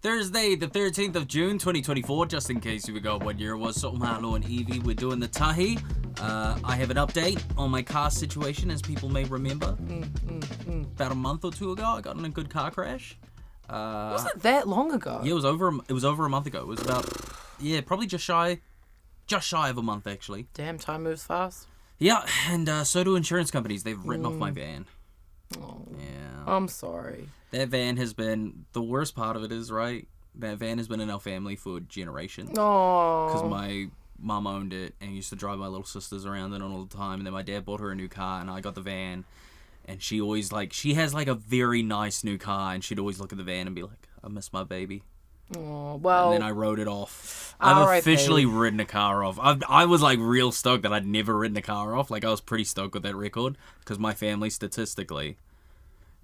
Thursday, the 13th of June, 2024, just in case you forgot what year it was. So, Mahalo and Evie, we're doing the TAHI. I have an update on my car situation, as people may remember. About a month or two ago, I got in a good car crash. Was it that long ago? Yeah, it was over a month ago. It was about, probably just shy of a month, actually. Damn, time moves fast. Yeah, and so do insurance companies. They've written off my van. Oh, yeah. I'm sorry. That van has been, the worst part of it is, right, that van has been in our family for generations. Oh. Because my mum owned it and used to drive my little sisters around in it all the time. And then my dad bought her a new car and I got the van. And she always, she has, a very nice new car. And she'd always look at the van and be like, I miss my baby. Oh, well. And then I wrote it off. I've officially ridden a car off. I was, real stoked that I'd never ridden a car off. I was pretty stoked with that record. Because my family, statistically,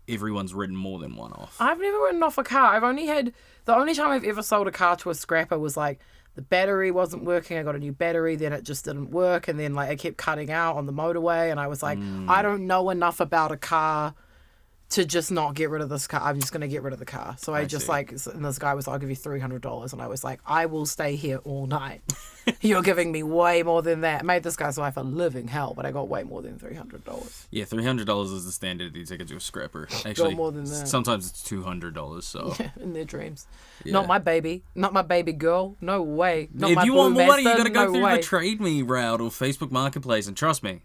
everyone's ridden more than one off. I've never ridden off a car. The only time I've ever sold a car to a scrapper was, the battery wasn't working. I got a new battery, then it just didn't work. And then, it kept cutting out on the motorway. And I was like, I don't know enough about a car to just not get rid of this car. I'm just going to get rid of the car. So I just and this guy was like, I'll give you $300. And I was like, I will stay here all night. You're giving me way more than that. It made this guy's life a living hell, but I got way more than $300. Yeah, $300 is the standard that you take it to a scrapper. Actually, got more than that. Sometimes it's $200, so. Yeah, in their dreams. Yeah. Not my baby. Not my baby girl. No way. Not if my you blue want more money, you Mazda, got to go no through way. the Trade Me route or Facebook Marketplace, and trust me,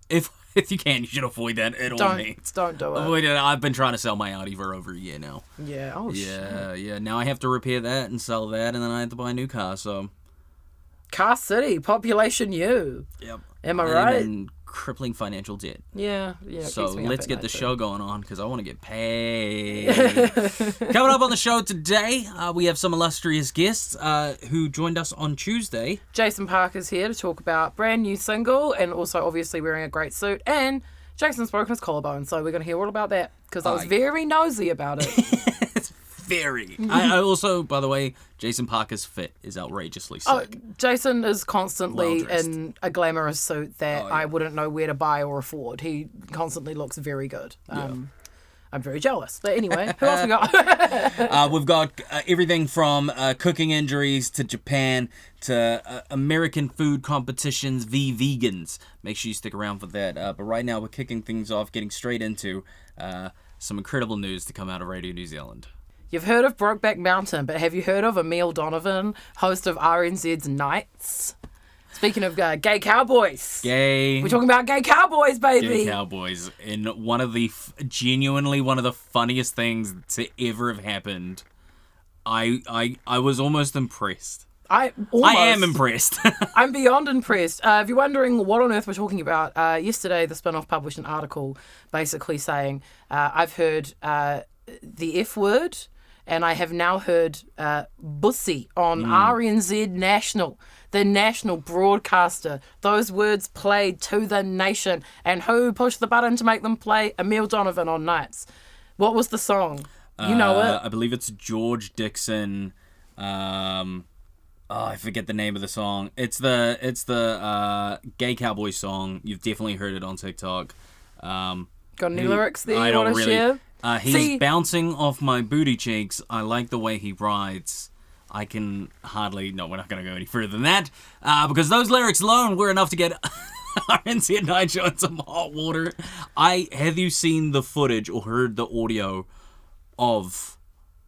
if you can, you should avoid that at all means. Don't do it. Avoid it. I've been trying to sell my Audi for over a year now. Yeah. Oh, shit. Yeah. Now I have to repair that and sell that, and then I have to buy a new car, so. Car City, population U. Yep. Am I right? And crippling financial debt. Yeah. So let's get the show going on, because I want to get paid. show. Coming up on the show today, we have some illustrious guests who joined us on Tuesday. Jason Parker's here to talk about brand new single, and also obviously wearing a great suit. And Jason's broken his collarbone, so we're going to hear all about that, because I was very nosy about it. It's very. I also, by the way, Jason Parker's fit is outrageously sick. Oh, Jason is constantly Well-dressed. in a glamorous suit that I wouldn't know where to buy or afford. He constantly looks very good. I'm very jealous. But anyway, who else we got? We've got everything from cooking injuries to Japan to American food competitions v. vegans. Make sure you stick around for that. But right now we're kicking things off, getting straight into some incredible news to come out of Radio New Zealand. You've heard of Brokeback Mountain, but have you heard of Emil Donovan, host of RNZ's Nights? Speaking of gay cowboys. We're talking about gay cowboys, baby. Gay cowboys. In one of the, genuinely one of the funniest things to ever have happened. I was almost impressed. I am impressed. I'm beyond impressed. If you're wondering what on earth we're talking about, yesterday the Spinoff published an article basically saying, I've heard the F word, and I have now heard bussy on RNZ National, the national broadcaster. Those words played to the nation. And who pushed the button to make them play? Emil Donovan on Nights. What was the song? You know it. I believe it's George Dixon. I forget the name of the song. It's the gay cowboy song. You've definitely heard it on TikTok. Got any lyrics there I you don't want to really. share? He's bouncing off my booty cheeks. I like the way he rides. I can hardly... No, we're not going to go any further than that. Because those lyrics alone were enough to get RNC at Night Show in some hot water. Have you seen the footage or heard the audio of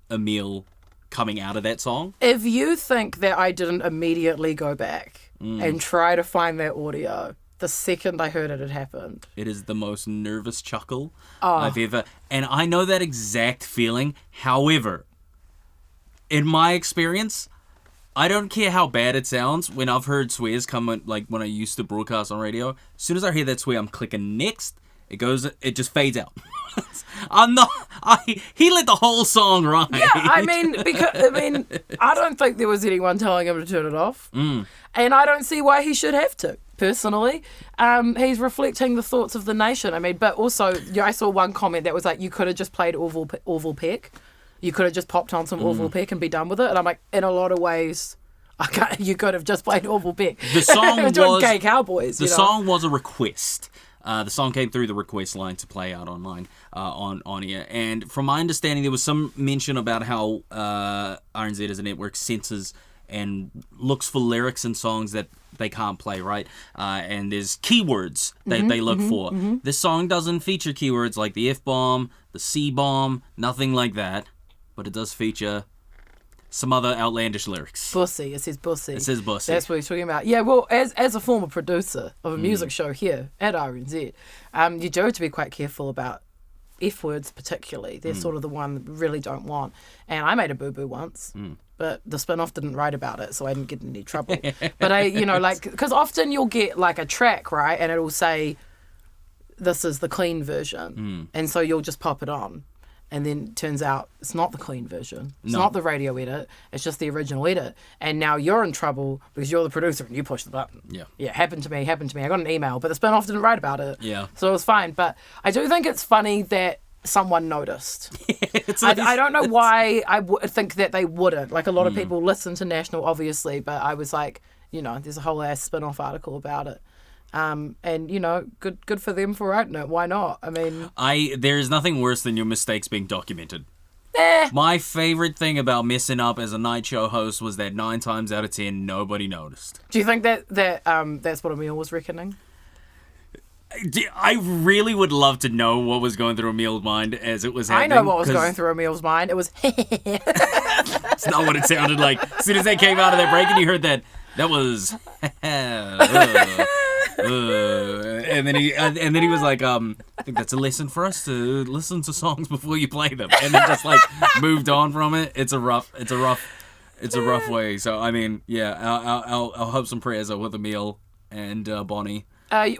Emil coming out of that song? If you think that I didn't immediately go back and try to find that audio... The second I heard it had happened. It is the most nervous chuckle I've ever... And I know that exact feeling. However, in my experience, I don't care how bad it sounds. When I've heard swears come, when I used to broadcast on radio, as soon as I hear that swear, I'm clicking next. It just fades out. He let the whole song ride. Yeah, I don't think there was anyone telling him to turn it off. And I don't see why he should have to. Personally, he's reflecting the thoughts of the nation. But also, I saw one comment that was like, you could have just played Orville Peck. You could have just popped on some Orville Peck and be done with it. And I'm like, in a lot of ways, you could have just played Orville Peck. The song was gay cowboys. The song was a request. The song came through the request line to play out online on here. And from my understanding, there was some mention about how RNZ as a network censors and looks for lyrics in songs that they can't play, right? And there's keywords that they look for. This song doesn't feature keywords like the F-bomb, the C-bomb, nothing like that. But it does feature some other outlandish lyrics. Bussy. It says bussy. It says bussy. That's what he's talking about. Yeah, well, as a former producer of a music show here at RNZ, you do have to be quite careful about F words particularly. They're sort of the one that we really don't want. And I made a boo-boo once, but the Spinoff didn't write about it, so I didn't get in any trouble. But I, because often you'll get like a track, right, and it'll say, this is the clean version. And so you'll just pop it on. And then it turns out it's not the clean version. It's not the radio edit. It's just the original edit. And now you're in trouble because you're the producer and you push the button. Yeah, happened to me. I got an email, but the Spinoff didn't write about it. Yeah. So it was fine. But I do think it's funny that someone noticed. I don't know why I think that they wouldn't. Like, a lot of people listen to National, obviously, but I was like, there's a whole ass Spinoff article about it. And good for them for writing it. Why not? I mean, there is nothing worse than your mistakes being documented. My favorite thing about messing up as a night show host was that 9 times out of 10 nobody noticed. Do you think that that's what Emil was reckoning? I really would love to know what was going through Emil's mind as it was happening. I know what was going through Emil's mind. It was It's not what it sounded like. As soon as they came out of that break and you heard that was and then he was like, I think that's a lesson for us to listen to songs before you play them, and then just like moved on from it. It's a rough way. So I mean, yeah, I'll hopes and prayers are with Emil and Bonnie.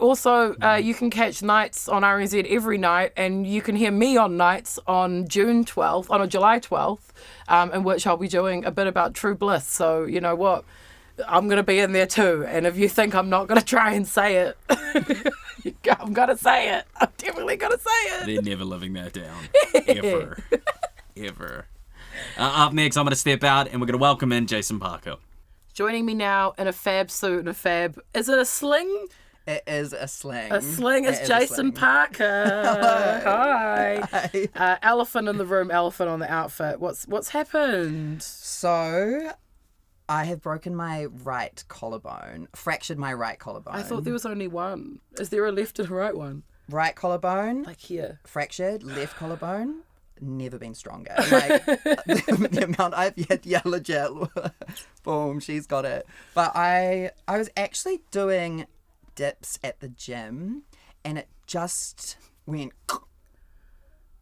Also, you can catch Nights on RNZ every night, and you can hear me on Nights on July 12th, in which I'll be doing a bit about True Bliss. So you know what? I'm going to be in there too. And if you think I'm not going to try and say it, I'm going to say it. I'm definitely going to say it. They're never living that down. Ever. Ever. Up next, I'm going to step out and we're going to welcome in Jason Parker. Joining me now in a fab suit and a fab... Is it a sling? It is a sling. A sling is Jason Parker. Hi. Elephant in the room, elephant on the outfit. What's happened? So... I have broken my right collarbone, fractured my right collarbone. I thought there was only one. Is there a left and a right one? Right collarbone. Like here. Fractured, left collarbone. Never been stronger. Like, the amount I've had yellow gel. Boom, she's got it. But I was actually doing dips at the gym and it just went...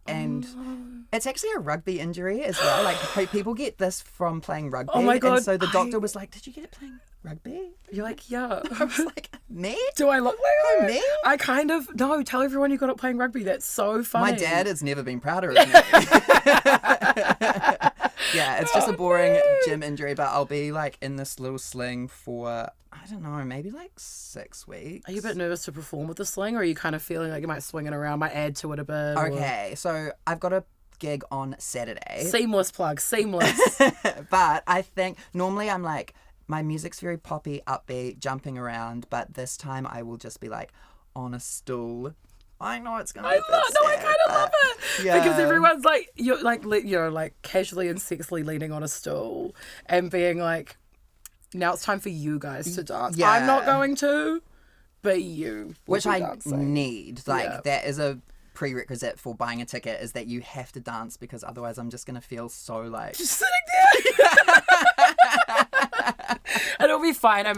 And it's actually a rugby injury as well. Like, people get this from playing rugby. Oh my God. And so the doctor was like, did you get it playing rugby? You're like, yeah. I was like, me? Do I look like me? I kind of... No, tell everyone you got it playing rugby. That's so funny. My dad has never been prouder of me. Yeah, it's just a boring gym injury, but I'll be like in this little sling for, I don't know, maybe like 6 weeks. Are you a bit nervous to perform with the sling, or are you kind of feeling like you might swing it around, might add to it a bit? Okay, so I've got a gig on Saturday. Seamless plug, seamless. But I think normally I'm like, my music's very poppy, upbeat, jumping around, but this time I will just be like on a stool. I know it's gonna be I kind of love it. Yeah. Because everyone's like, you're like casually and sexily leaning on a stool and being like, now it's time for you guys to dance. Yeah. I'm not going to, but you. Which I dancing. Need. Like, that is a prerequisite for buying a ticket, is that you have to dance, because otherwise I'm just gonna feel so like just sitting there. And it'll be fine. I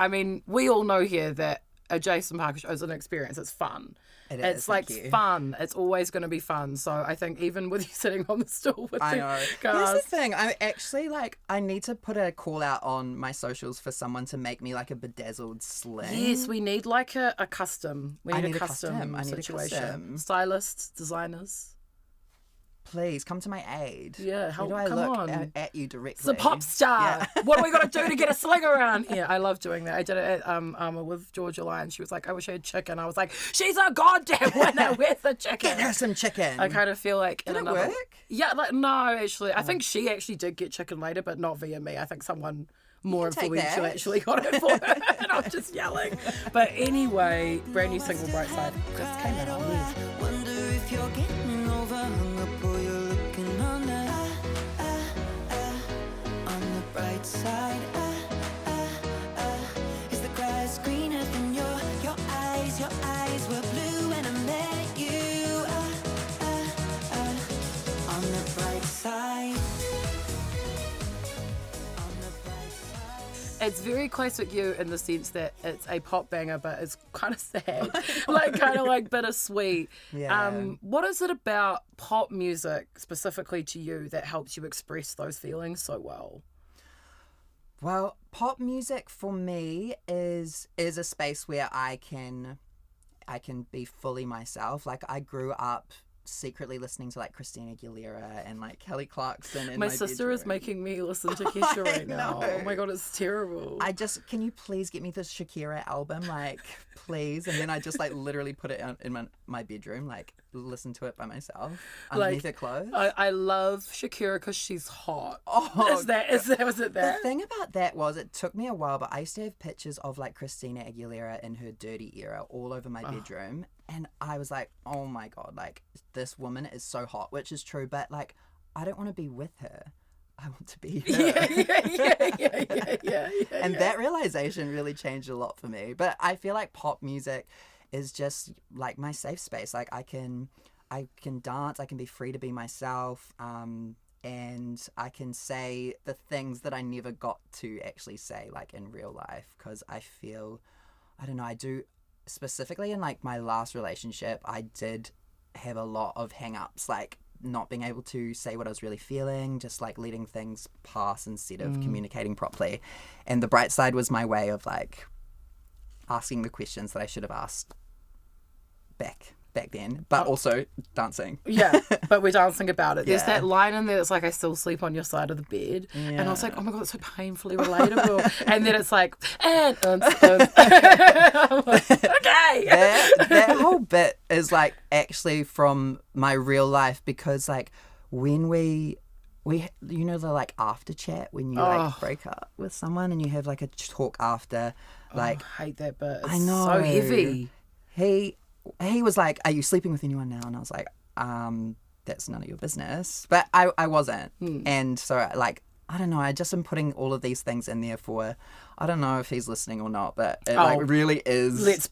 mean, we all know here that a Jason Parker show is an experience. It's fun. It's like fun. It's always going to be fun. So I think even with you sitting on the stool with I the know. cast. Here's the thing. I'm actually like, I need to put a call out on my socials for someone to make me like a bedazzled sling. Yes, we need like a custom. We need a custom I need situation. a custom. Stylists, designers. Please come to my aid. Yeah, How do come I look on. at you directly? It's a pop star. Yeah. What do we got to do to get a sling around here? I love doing that. I did it at with Georgia Lyon. She was like, I wish I had chicken. I was like, she's a goddamn winner. Where's the chicken? Get her some chicken. I kind of feel like Did in it another... work? Yeah, like no, actually, I think she actually did get chicken later, but not via me. I think someone more take influential that. actually got it for her. And I'm just yelling. But anyway, brand new single, Brightside, just came out. Yes. Wonder if you're getting over hung up or you're looking on the bright side. Is the grass greener than your eyes? Your eyes were blue when I met you. On the bright side. On the bright side. It's very classic you in the sense that it's a pop banger, but it's kind of sad, like kind of like bittersweet. Yeah. What is it about pop music specifically to you that helps you express those feelings so well? Well, pop music for me is a space where I can be fully myself. Like, I grew up secretly listening to like Christina Aguilera and like Kelly Clarkson in My my sister is bedroom. making me listen to Kesha right now. know. Oh my god, it's terrible. Can you please get me this Shakira album, like, please? And then I just like literally put it in my bedroom, like listen to it by myself underneath her clothes. I love Shakira because she's hot. Oh, was it The that? thing about that was it took me a while, but I used to have pictures of like Christina Aguilera in her dirty era all over my bedroom. And I was like, oh my God, like this woman is so hot, which is true. But like, I don't want to be with her. I want to be her. Yeah. And that realization really changed a lot for me. But I feel like pop music is just like my safe space. Like I can dance, I can be free to be myself. And I can say the things that I never got to actually say like in real life, because I feel, I don't know, I do specifically in like my last relationship, I did have a lot of hang-ups, like not being able to say what I was really feeling, just like letting things pass instead of communicating properly. And the bright side was my way of like asking the questions that I should have asked back then, but also dancing. Yeah, but we're dancing about it. There's Yeah. that line in there that's like, I still sleep on your side of the bed. And I was like, oh my God, it's so painfully relatable. And then it's like, and I'm like, okay. That whole bit is like actually from my real life, because like when we you know the like after chat when you like break up with someone and you have like a talk after, like I hate that bit. It's I know, so heavy. He was like, are you sleeping with anyone now? And I was like, that's none of your business. But I wasn't. And so like, I don't know, I just am putting all of these things in there for, I don't know if he's listening or not, but it like really is, it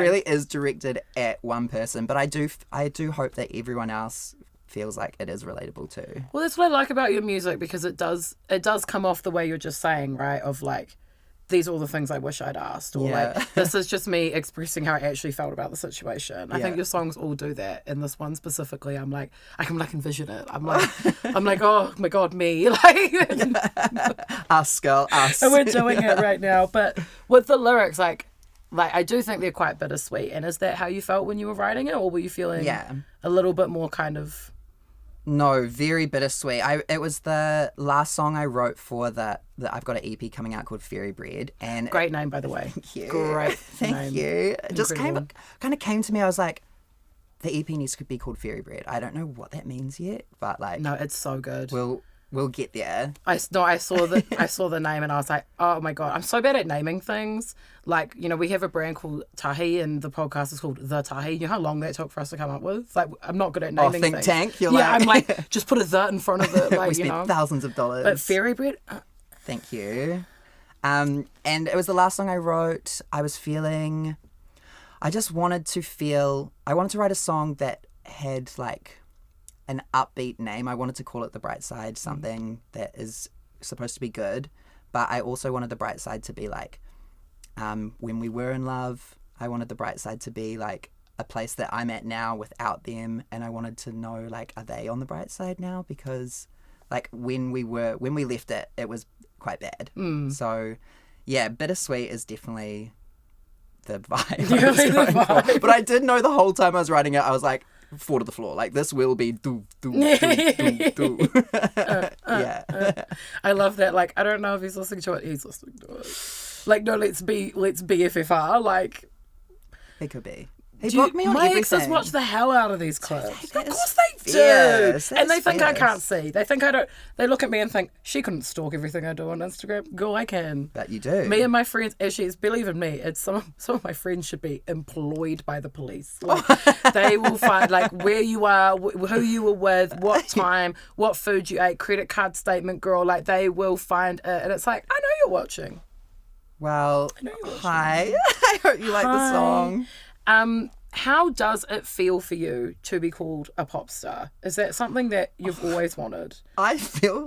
really is directed at one person. But I do hope that everyone else feels like it is relatable too. Well, that's what I like about your music, because it does come off the way you're just saying, right? Of like, these are all the things I wish I'd asked, or like, this is just me expressing how I actually felt about the situation. I think your songs all do that, and this one specifically, I'm like, I can like envision it. I'm like, oh my God, me, like, Us, girl, us. and we're doing it right now. But with the lyrics, like I do think they're quite bittersweet. And is that how you felt when you were writing it, or were you feeling a little bit more kind of? No, very bittersweet. It was the last song I wrote for that I've got an EP coming out called Fairy Bread, and Great name, by the way. Thank you. Great Thank name. you. It just kind Incredible. of came to me. I was like, the EP needs to be called Fairy Bread. I don't know what that means yet, but like, No, it's so good. we'll get there. I saw the name and I was like, oh my God, I'm so bad at naming things. Like, you know, we have a brand called TAHI and the podcast is called The TAHI. You know how long that took for us to come up with? Like, I'm not good at naming Think things. Tank. You're Yeah, like, I'm like, just put a the in front of it. Like, we you spent know. thousands of dollars. But Fairy Bread, Thank you. And it was the last song I wrote. I just wanted to write a song that had like an upbeat name. I wanted to call it The Bright Side, something that is supposed to be good. But I also wanted The Bright Side to be like, when we were in love. I wanted The Bright Side to be like a place that I'm at now without them. And I wanted to know, like, are they on the bright side now? Because like when we left it was quite bad. So yeah, bittersweet is definitely the vibe. I was going for. But I did know the whole time I was writing it, I was like, fall to the floor. Like, this will be do. Yeah. I love that. Like, I don't know if he's listening to it. He's listening to it. Like, no, let's be FFR. Like, It could be. He blocked me on my everything. exes watch the hell out of these clips. Of That's course they do. fierce. And they That's think I fierce. can't see. They think I don't. They look at me and think, she couldn't stalk everything I do on Instagram. Go, I can. But you do. Me and my friends, actually, believe in me, it's some of my friends should be employed by the police. Like, they will find like where you are, who you were with, what time, what food you ate, credit card statement, girl. Like they will find it, and it's like, I know you're watching. Well, know you're watching. hi. I hope you like the song. How does it feel for you to be called a pop star? Is that something that you've always wanted? I feel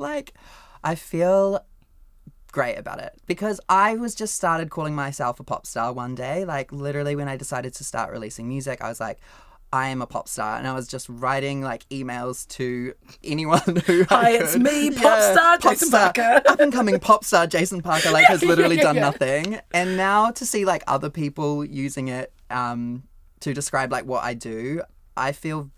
great about it because I was just started calling myself a pop star one day. Like literally when I decided to start releasing music, I was like, I am a pop star. And I was just writing like emails to anyone who Hi, it's me, pop star Jason Parker. Up and coming pop star Jason Parker like has literally done yeah. nothing. And now to see like other people using it to describe like what I do, I feel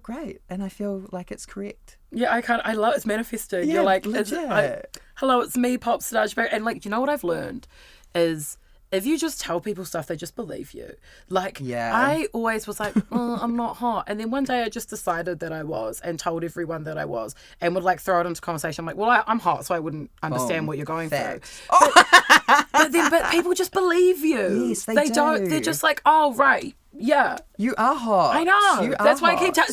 great and I feel like it's correct. Yeah, I love it's manifesting. Yeah, You're like, legit. hello, it's me, pop star. And like, you know what I've learned is if you just tell people stuff, they just believe you. Like, Yeah. I always was like, I'm not hot. And then one day I just decided that I was and told everyone that I was and would like throw it into conversation. I'm like, well, I'm hot, so I wouldn't understand what you're going Facts. through. But people just believe you. Yes, they don't. do. They're just like, oh, right. Yeah. You are hot. I know. You That's are why I keep hot.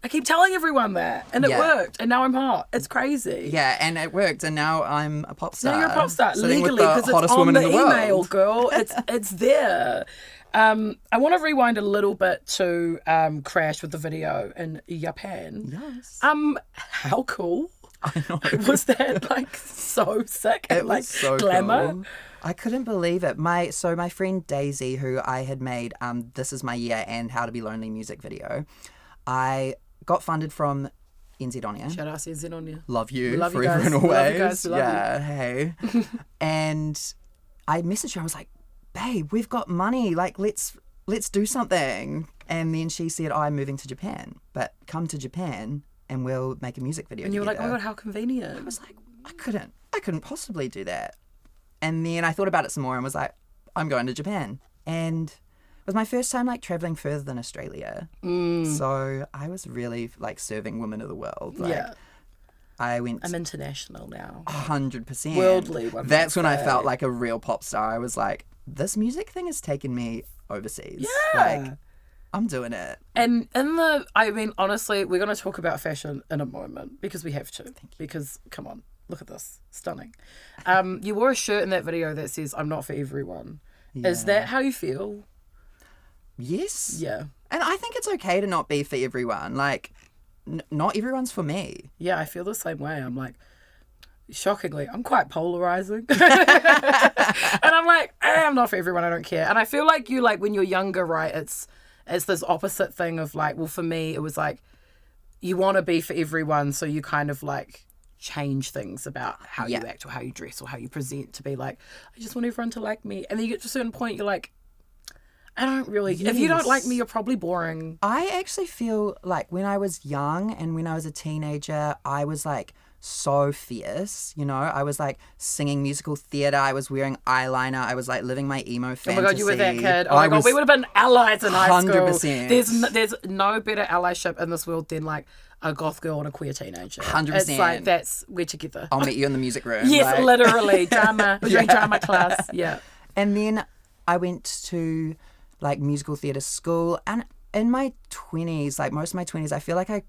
I keep telling everyone that, and it Yeah. worked, and now I'm hot. It's crazy. Yeah, and it worked, and now I'm a pop star. Now you're a pop star sitting with legally the because it's hottest on woman the in the email, world. girl. It's there. I want to rewind a little bit to Crash with the video in Japan. Yes. How cool I know. was that? Like so sick and It like was so glamour. cool. I couldn't believe it. My friend Daisy, who I had made This Is My Year and How to Be Lonely music video, I got funded from NZ On Air. Shout out to Zenonia. Love you Love you forever guys. and Love you always. guys. Love you. Yeah, hey. And I messaged her. I was like, babe, we've got money. Like, let's do something. And then she said, I'm moving to Japan, but come to Japan and we'll make a music video And you were like, oh together. my god, how convenient. I was like, I couldn't possibly do that. And then I thought about it some more and was like, I'm going to Japan. And it was my first time like traveling further than Australia. So I was really like serving women of the world. Like, Yeah. I went I'm international now. 100%. Worldly, one That's might when I say. felt like a real pop star. I was like, this music thing has taken me overseas. Yeah. Like, I'm doing it. And honestly, we're going to talk about fashion in a moment because we have to. Because, come on, look at this. Stunning. You wore a shirt in that video that says, I'm not for everyone. Is that how you feel? Yes. Yeah. And I think it's okay to not be for everyone. Like, not everyone's for me. Yeah, I feel the same way. I'm like, shockingly, I'm quite polarizing. And I'm like, I'm not for everyone. I don't care. And I feel like you, like, when you're younger, right, it's this opposite thing of like, well, for me, it was like, you want to be for everyone. So you kind of like change things about how you act or how you dress or how you present to be like, I just want everyone to like me. And then you get to a certain point, you're like, I don't really, if you don't like me, you're probably boring. I actually feel like when I was young and when I was a teenager, I was like so fierce, you know? I was like singing musical theatre, I was wearing eyeliner, I was like living my emo fantasy. Oh my god, you were that kid. Oh my god, we would have been allies in high school. 100%. There's no better allyship in this world than like a goth girl and a queer teenager. 100%. It's like, we're together. I'll meet you in the music room. Yes, like- literally. Drama. We're doing drama class. Yeah. And then I went to like musical theatre school, and in my 20s, like most of my 20s, I feel like I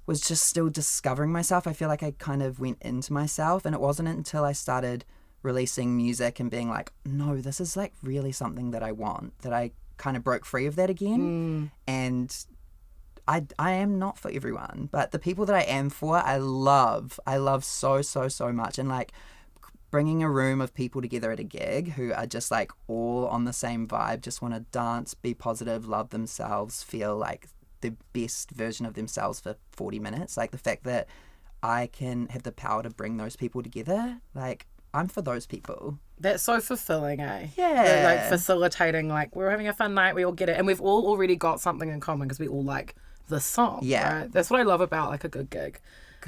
was just still discovering myself. I feel like I kind of went into myself, and it wasn't until I started releasing music and being like, no, this is like really something that I want, that I kind of broke free of that again. And I am not for everyone, but the people that I am for, I love so much. And like bringing a room of people together at a gig who are just like all on the same vibe, just want to dance, be positive, love themselves, feel like the best version of themselves for 40 minutes. Like the fact that I can have the power to bring those people together, like I'm for those people. That's so fulfilling, eh? Yeah. Like facilitating, like we're having a fun night, we all get it. And we've all already got something in common because we all like the song. Yeah. Right? That's what I love about like a good gig.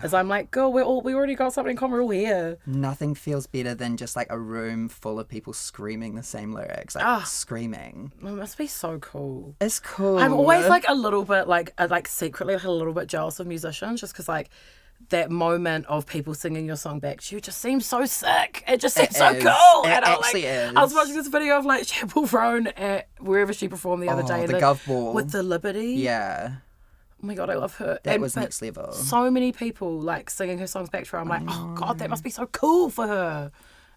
As I'm like, girl, we already got something in common. We're all here. Nothing feels better than just like a room full of people screaming the same lyrics, like screaming. It must be so cool. It's cool. I'm always like a little bit like secretly like a little bit jealous of musicians, just because like that moment of people singing your song back to you just seems so sick. It just seems so cool. It and actually is. I was watching this video of like Chapel Roan at wherever she performed the other day. The Gov Ball. With the Liberty. Yeah. Oh my God, I love her. That was next level. So many people like singing her songs back to her. I'm like, oh God, that must be so cool for her.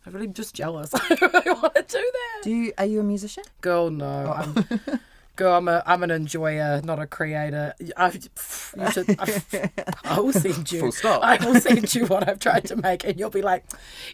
I'm really just jealous. I really want to do that. Are you a musician? Girl, no. I'm an enjoyer, not a creator. I will send you. Full stop. I will send you what I've tried to make, and you'll be like,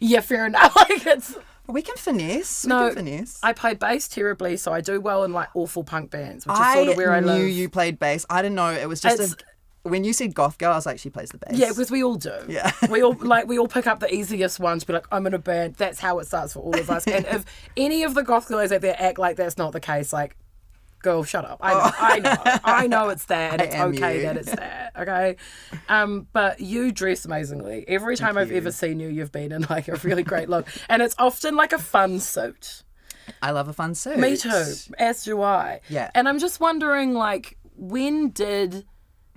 yeah, fair enough. Like it's. We can finesse. No, we can finesse. I play bass terribly, so I do well in like awful punk bands, which is sort of where I live. knew you played bass. I didn't know. It was just when you said goth girl, I was like, she plays the bass. Yeah, because we all do. Yeah. we all pick up the easiest ones to be like, I'm in a band. That's how it starts for all of us. And if any of the goth girls out there act like that's not the case, like, girl, shut up. I know it's that, and it's okay that it's that. Okay, but you dress amazingly. Every time I've ever seen you, you've been in like a really great look, and it's often like a fun suit. I love a fun suit. Me too, as do I. Yeah. And I'm just wondering, like, when did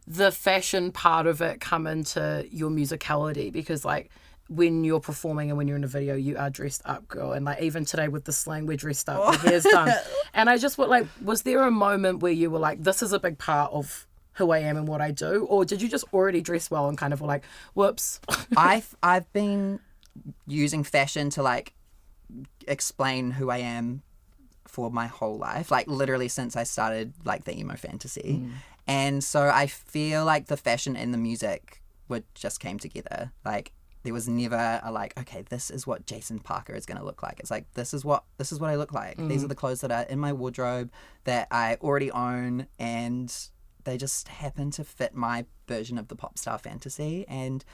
the fashion part of it come into your musicality? Because like, when you're performing and when you're in a video, you are dressed up, girl. And like, even today with the sling, we're dressed up, the hair's done. And I just was there a moment where you were like, this is a big part of who I am and what I do? Or did you just already dress well and kind of were like, whoops? I've been using fashion to like explain who I am for my whole life, like literally since I started like the emo fantasy. And so I feel like the fashion and the music just came together. Like, there was never a like, okay, this is what Jason Parker is going to look like. It's like, this is what I look like. These are the clothes that are in my wardrobe that I already own, and they just happen to fit my version of the pop star fantasy. And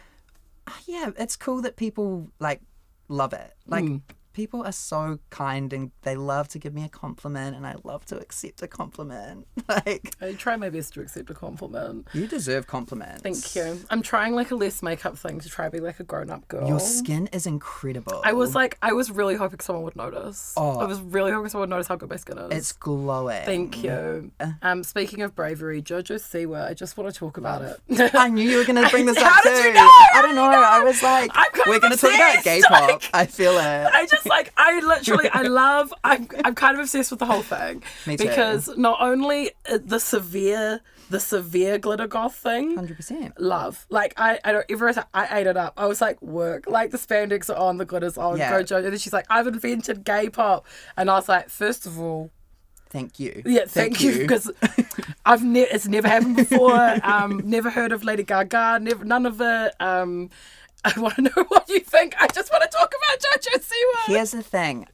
yeah, it's cool that people like love it. Like, people are so kind and they love to give me a compliment, and I love to accept a compliment. Like, I try my best to accept a compliment. you deserve compliments. Thank you. I'm trying like a less makeup thing to try to be like a grown-up girl. Your skin is incredible. I was really hoping someone would notice. I was really hoping someone would notice how good my skin is. It's glowing. Thank you. Speaking of bravery, Jojo Siwa, I just want to talk about it. I knew you were going to bring this up How too. did you know? I don't know. I was like, we're going to talk about gay pop. Like, I feel it. I just like, I'm kind of obsessed with the whole thing. Me too. Because not only the severe glitter goth thing, 100%. love. Like, I don't ever, I ate it up. I was like, work. Like, the spandex are on, the glitter's on, Yeah. go Jojo. And then she's like, I've invented gay pop. And I was like, first of all, Thank you. yeah, thank you, because it's never happened before. Never heard of Lady Gaga. None of it. I want to know what you think. I just want to talk about Jojo Siwa. Here's the thing.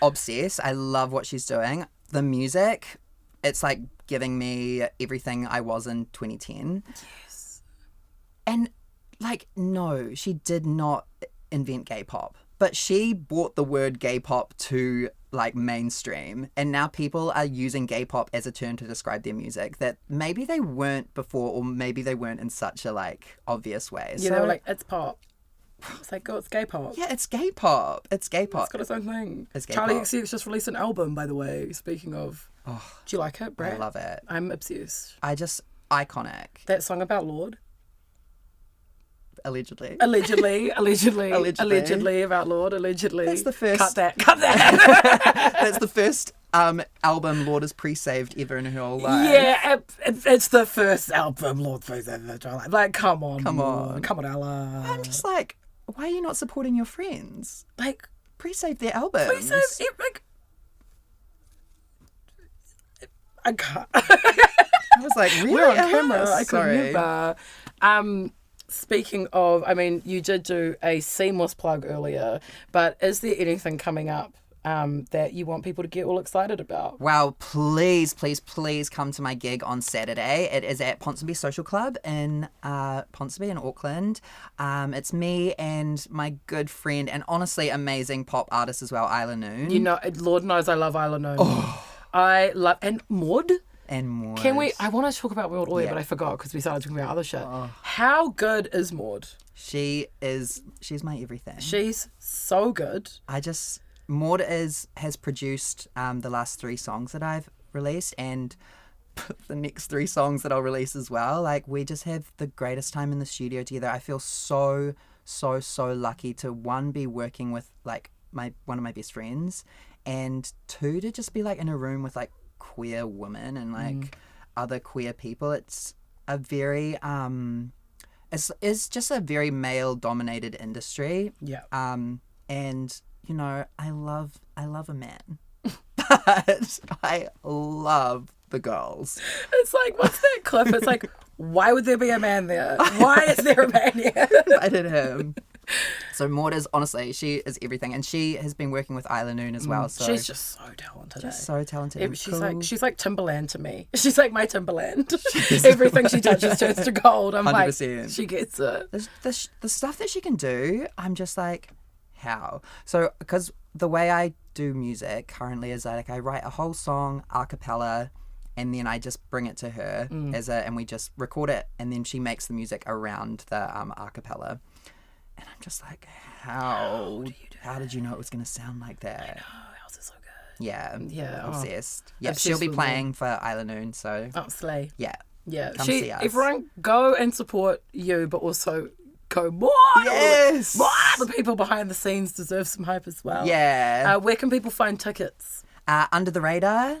Obsessed. I love what she's doing. The music, it's like giving me everything I was in 2010. Yes. And like, no, she did not invent gay pop, but she brought the word gay pop to like mainstream, and now people are using gay pop as a term to describe their music that maybe they weren't before, or maybe they weren't in such a like obvious way. You know, like, it's pop. It's like, oh, it's gay pop. Yeah, it's gay pop. It's gay pop. It's got its own thing. It's gay Charlie pop. XCX just released an album, by the way. Speaking of, do you like it, Brad? I love it. I'm obsessed. Iconic. That song about Lord. Allegedly. Allegedly about Lord. Allegedly. That's the first. Cut that. That's the first album Lord has pre-saved ever in her whole life. Yeah, it's the first album Lord plays ever. Like, come on, Ella. I'm just like, why are you not supporting your friends? Like, Pre-save their albums. like, I can't. I was like, really? We're on camera. I Sorry. could never. Speaking of, I mean, you did do a seamless plug earlier, but is there anything coming up that you want people to get all excited about? Wow, please come to my gig on Saturday. It is at Ponsonby Social Club in Ponsonby in Auckland. It's me and my good friend and honestly amazing pop artist as well, Isla Noon. You know, Lord knows I love Isla Noon. I love, and Maud. And Maud. Can we? I want to talk about Maud earlier, Yeah. but I forgot because we started talking about other shit. How good is Maud? She's my everything. She's so good. Maud has produced the last 3 songs that I've released, and the next 3 songs that I'll release as well. Like, we just have the greatest time in the studio together. I feel so lucky to, 1, be working with like one of my best friends, and 2, to just be like in a room with like queer women and like other queer people. It's a very it's just a very male dominated industry. Yeah. And you know, I love a man. But I love the girls. It's like, what's that clip? It's like, why would there be a man there? Why is there a man here? I did him. So Maud is, honestly, she is everything, and she has been working with Isla Noon as well. So She's just so talented. just so talented. and cool. She's like Timberland to me. She's like my Timberland. Everything she touches turns to gold. I'm 100%. like, she gets it. The stuff that she can do, I'm just like, how? So, because the way I do music currently is like I write a whole song a cappella, and then I just bring it to her and we just record it, and then she makes the music around the a cappella. And I'm just like, how did you know it was going to sound like that? I know, yours is so good. Yeah. Yeah. Obsessed. Yeah, obsessed she'll be with playing for Isla Noon, so Oh, slay. yeah. Yeah. Come see us. Everyone go and support you, but also go more. Yes! More. The people behind the scenes deserve some hype as well. Yeah. Where can people find tickets? Under the Radar,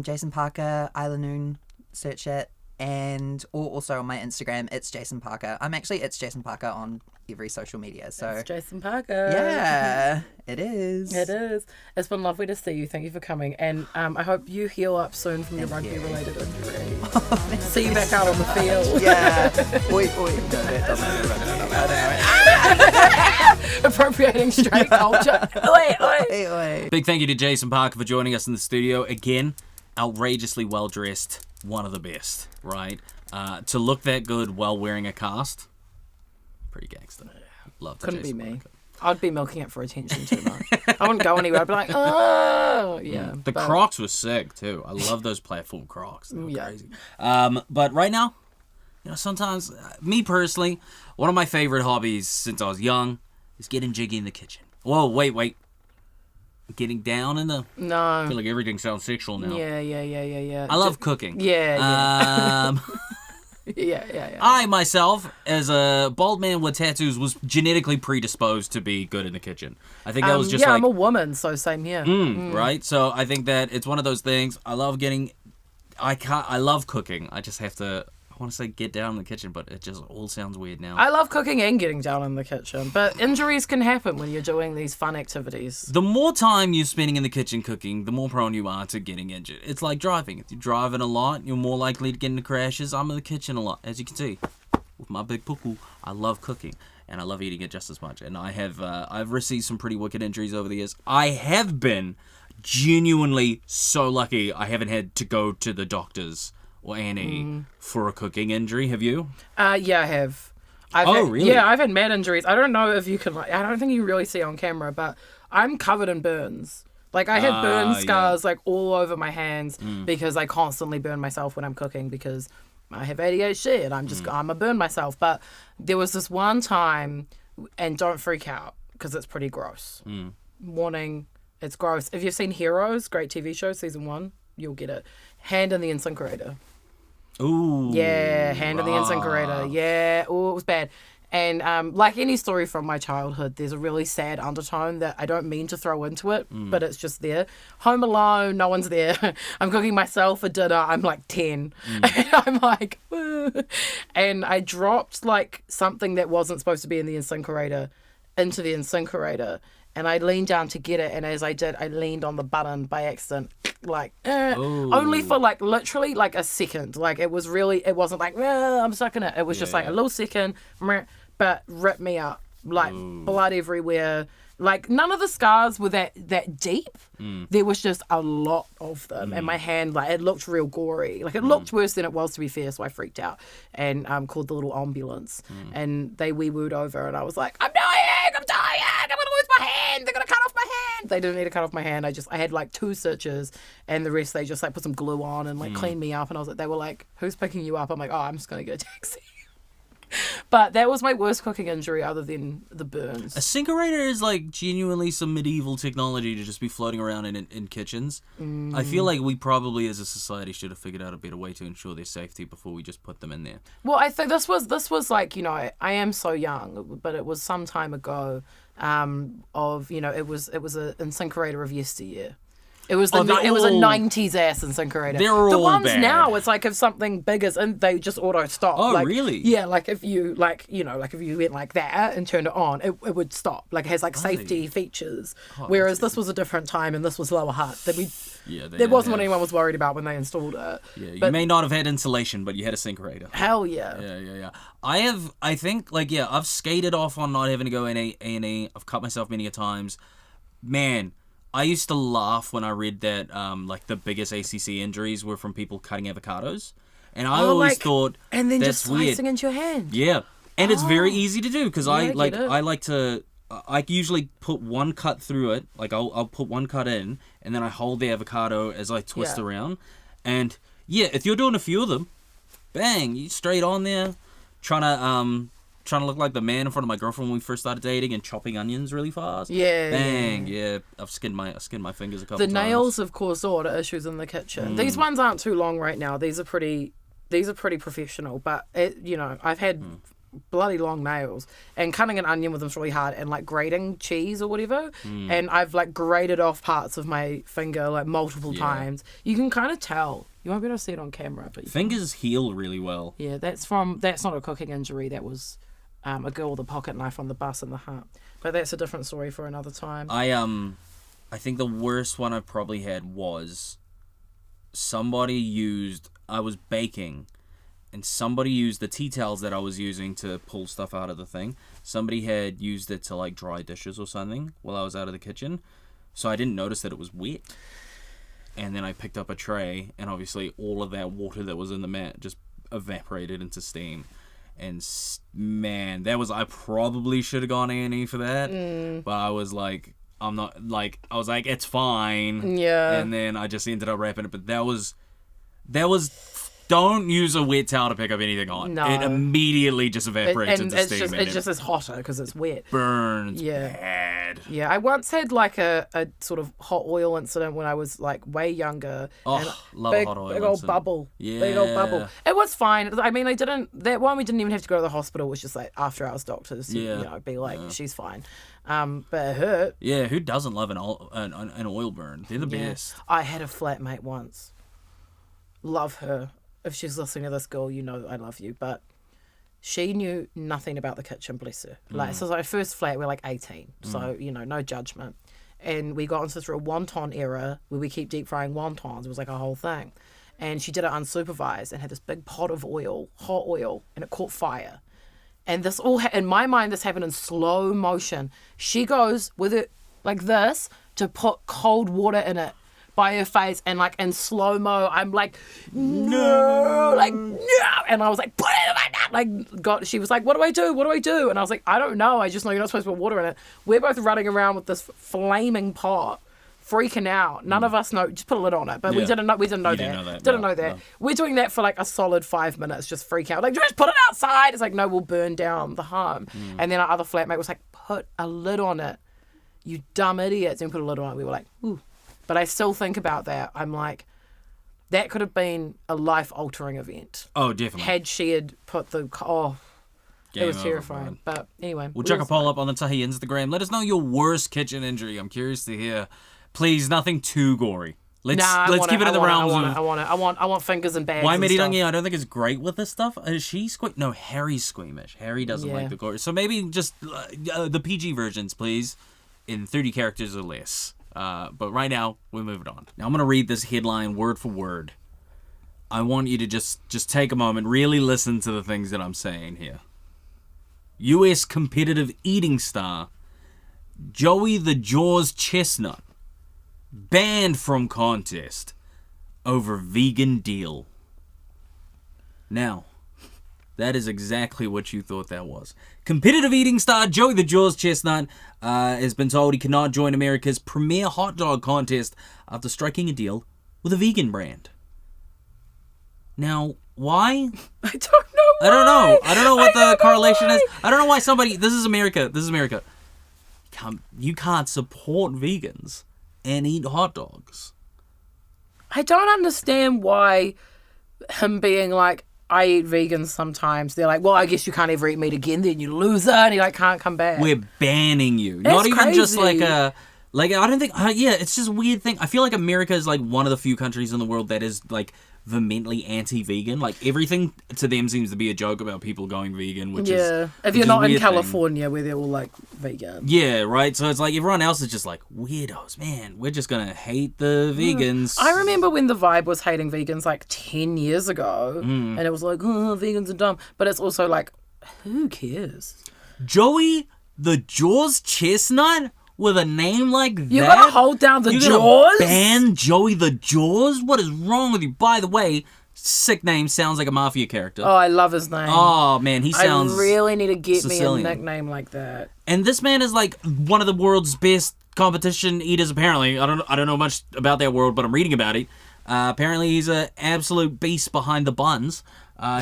Jason Parker, Isla Noon, search it. Or also on my Instagram, it's Jason Parker. It's Jason Parker on every social media. So It's Jason Parker. yeah, it is. It is. It's been lovely to see you. Thank you for coming. And I hope you heal up soon from your rugby-related injury. See you back out on the field. Yeah. Oi. No, that doesn't. Appropriating straight culture. Oi. Oi. Big thank you to Jason Parker for joining us in the studio again. Outrageously well dressed, one of the best, right? To look that good while wearing a cast, pretty gangster. Love that. Couldn't Jason be me. Parker. I'd be milking it for attention too much. I wouldn't go anywhere. I'd be like, oh, yeah. The but- Crocs were sick too. I love those platform Crocs. They were Yeah. crazy. But right now, you know, sometimes me personally, one of my favorite hobbies since I was young is getting jiggy in the kitchen. Whoa, wait. Getting down in the. No. I feel like everything sounds sexual now. Yeah. I love cooking. Yeah. Um, Yeah. I myself, as a bald man with tattoos, was genetically predisposed to be good in the kitchen. I think that was just yeah, like. I'm a woman, so same here. Right? So I think that it's one of those things. I love I love cooking. I just have to. I want to say get down in the kitchen, but it just all sounds weird now. I love cooking and getting down in the kitchen, but injuries can happen when you're doing these fun activities. The more time you're spending in the kitchen cooking, the more prone you are to getting injured. It's like driving. If you're driving a lot, you're more likely to get into crashes. I'm in the kitchen a lot, as you can see. With my big puku, I love cooking, and I love eating it just as much. And I've received some pretty wicked injuries over the years. I have been so lucky I haven't had to go to the doctors or A&E for a cooking injury. Have you? Yeah, I have. Really? Yeah, I've had mad injuries. I don't know if you can, I don't think you really see on camera, but I'm covered in burns. Like, I had burn scars, like, all over my hands because I constantly burn myself when I'm cooking because I have ADHD and I'm a burn myself. But there was this one time, and don't freak out because it's pretty gross. Warning, it's gross. If you've seen Heroes, great TV show, season 1, you'll get it. Hand in the incinerator. Ooh. Yeah, hand in the incinerator. Yeah, oh, it was bad. And like any story from my childhood, there's a really sad undertone that I don't mean to throw into it, but it's just there. Home alone, no one's there. I'm cooking myself for dinner. I'm like 10. And I'm like, and I dropped like something that wasn't supposed to be in the incinerator into the incinerator. And I leaned down to get it, and as I did, I leaned on the button by accident, like, only for like literally like a second. Like it wasn't like, I'm sucking it. It was just like a little second, but ripped me up, like blood everywhere. Like none of the scars were that deep. There was just a lot of them, and my hand, like, it looked real gory. Like it looked worse than it was, to be fair. So I freaked out and called the little ambulance, and they wee-wooed over, and I was like, I'm dying, I'm gonna lose my hand. They're gonna cut off my hand. They didn't need to cut off my hand. I had like 2 stitches, and the rest they just like put some glue on and like cleaned me up. And I was like, they were like, "Who's picking you up?" I'm like, "Oh, I'm just gonna get a taxi." But that was my worst cooking injury other than the burns. A sinkerator is like genuinely some medieval technology to just be floating around in kitchens. I feel like we probably as a society should have figured out a better way to ensure their safety before we just put them in there. Well, I think this was like, you know, I am so young, but it was some time ago. It was an incinerator of yesteryear. It was it was a 90s ass incinerator. They're all the ones bad. now, it's like if something big is in, they just auto stop. Oh, like, really? Yeah, like if you if you went like that and turned it on, it would stop. Like it has like safety features. Whereas this was a different time and this was Lower Hutt. That wasn't what anyone was worried about when they installed it. Yeah, you But may not have had insulation, but you had a sinkerator. hell yeah. Yeah. I've skated off on not having to go in A&E. I've cut myself many a times. Man, I used to laugh when I read that like the biggest ACC injuries were from people cutting avocados. And I always thought and then that's just slicing weird. into your hand. Yeah. And it's very easy to do because I usually put one cut through it. Like I'll put one cut in and then I hold the avocado as I twist around. And yeah, if you're doing a few of them, bang, you straight on there, trying to look like the man in front of my girlfriend when we first started dating and chopping onions really fast. Yeah. Bang, yeah. I've skinned my fingers a couple The times. nails have caused order issues in the kitchen. These ones aren't too long right now. These are pretty professional, but I've had bloody long nails, and cutting an onion with them's really hard, and like grating cheese or whatever, and I've like grated off parts of my finger like multiple times. You can kind of tell. You won't be able to see it on camera, but Fingers heal really well. yeah, that's not a cooking injury. That was a girl with a pocket knife on the bus in the Hutt. But that's a different story for another time. I think the worst one I probably had was I was baking and somebody used the tea towels that I was using to pull stuff out of the thing. Somebody had used it to like dry dishes or something while I was out of the kitchen. So I didn't notice that it was wet. And then I picked up a tray and obviously all of that water that was in the mat just evaporated into steam. And man, I probably should have gone A&E for that. But I was like, it's fine. Yeah. And then I just ended up wrapping it. But that was, don't use a wet towel to pick up anything on. No. It immediately just evaporates into steam. It just is hotter because it's wet. Burns Yeah. bad. Yeah, I once had like a sort of hot oil incident when I was like way younger. Oh, love a hot oil big old incident. bubble. Yeah. Big old bubble. It was fine. I mean, we didn't even have to go to the hospital. It was just like after hours doctors to, be like, she's fine. But it hurt. Yeah, who doesn't love an oil burn? They're the best. I had a flatmate once. Love her. If she's listening to this, girl, you know I love you. But she knew nothing about the kitchen, bless her. Like, so our first flat, we were like 18. So, no judgment. And we got into this real wonton era where we keep deep frying wontons. It was like a whole thing. And she did it unsupervised and had this big pot of oil, hot oil, and it caught fire. And this all, in my mind, this happened in slow motion. She goes with it like this to put cold water in it by her face, and like in slow mo, I'm like, no, and I was like, put it in my mouth. Like, God, she was like, what do I do? What do I do? And I was like, I don't know. I just know you're not supposed to put water in it. We're both running around with this flaming pot, freaking out. None of us know. Just put a lid on it, but we didn't know. We didn't know You that. didn't know that. Didn't No, know that. no. We're doing that for like a solid 5 minutes, just freak out. Like, just put it outside. It's like, no, we'll burn down the home. And then our other flatmate was like, put a lid on it. You dumb idiots. And put a lid on it. We were like, ooh. But I still think about that. I'm like, that could have been a life-altering event. Oh, definitely. Had she had put the... Oh, Game it was over, terrifying. man. But anyway. We'll chuck a poll up on the TAHI Instagram. Let us know your worst kitchen injury. I'm curious to hear. Please, nothing too gory. Let's keep it in the realms of... I want fingers and bags. Why and Medi stuff. Dungy, I don't think is great with this stuff. Is she No, Harry's squeamish. Harry doesn't like the gore. So maybe just the PG versions, please, in 30 characters or less. But right now, we're moving on. Now, I'm going to read this headline word for word. I want you to just take a moment, really listen to the things that I'm saying here. U.S. competitive eating star Joey the Jaws Chestnut banned from contest over vegan deal. Now, That is exactly what you thought that was. Competitive eating star Joey the Jaws Chestnut has been told he cannot join America's premier hot dog contest after striking a deal with a vegan brand. Now, why? I don't know why. I don't know what the correlation is. I don't know why somebody... This is America. You can't support vegans and eat hot dogs. I don't understand why him being like, I eat vegans sometimes. They're like, well, I guess you can't ever eat meat again, then you loser, and you like can't come back. We're banning you. That's Not even just crazy. like a... Like, I don't think... yeah, it's just a weird thing. I feel like America is like one of the few countries in the world that is like vehemently anti-vegan. Like, everything to them seems to be a joke about people going vegan, which is... If which you're is not a in weird thing. California where they're all like vegan. Yeah, right? So it's like everyone else is just like, weirdos, man. We're just gonna hate the vegans. I remember when the vibe was hating vegans like 10 years ago, and it was like, oh, vegans are dumb. But it's also like, who cares? Joey the Jaws Chestnut with a name like that? You gotta hold down the You jaws? ban Joey the Jaws? What is wrong with you? By the way, sick name, sounds like a mafia character. Oh, I love his name. Oh, man, he sounds... I really need to get Sicilian. me a nickname like that. And this man is like one of the world's best competition eaters, apparently. I don't know much about that world, but I'm reading about it. Apparently he's an absolute beast behind the buns.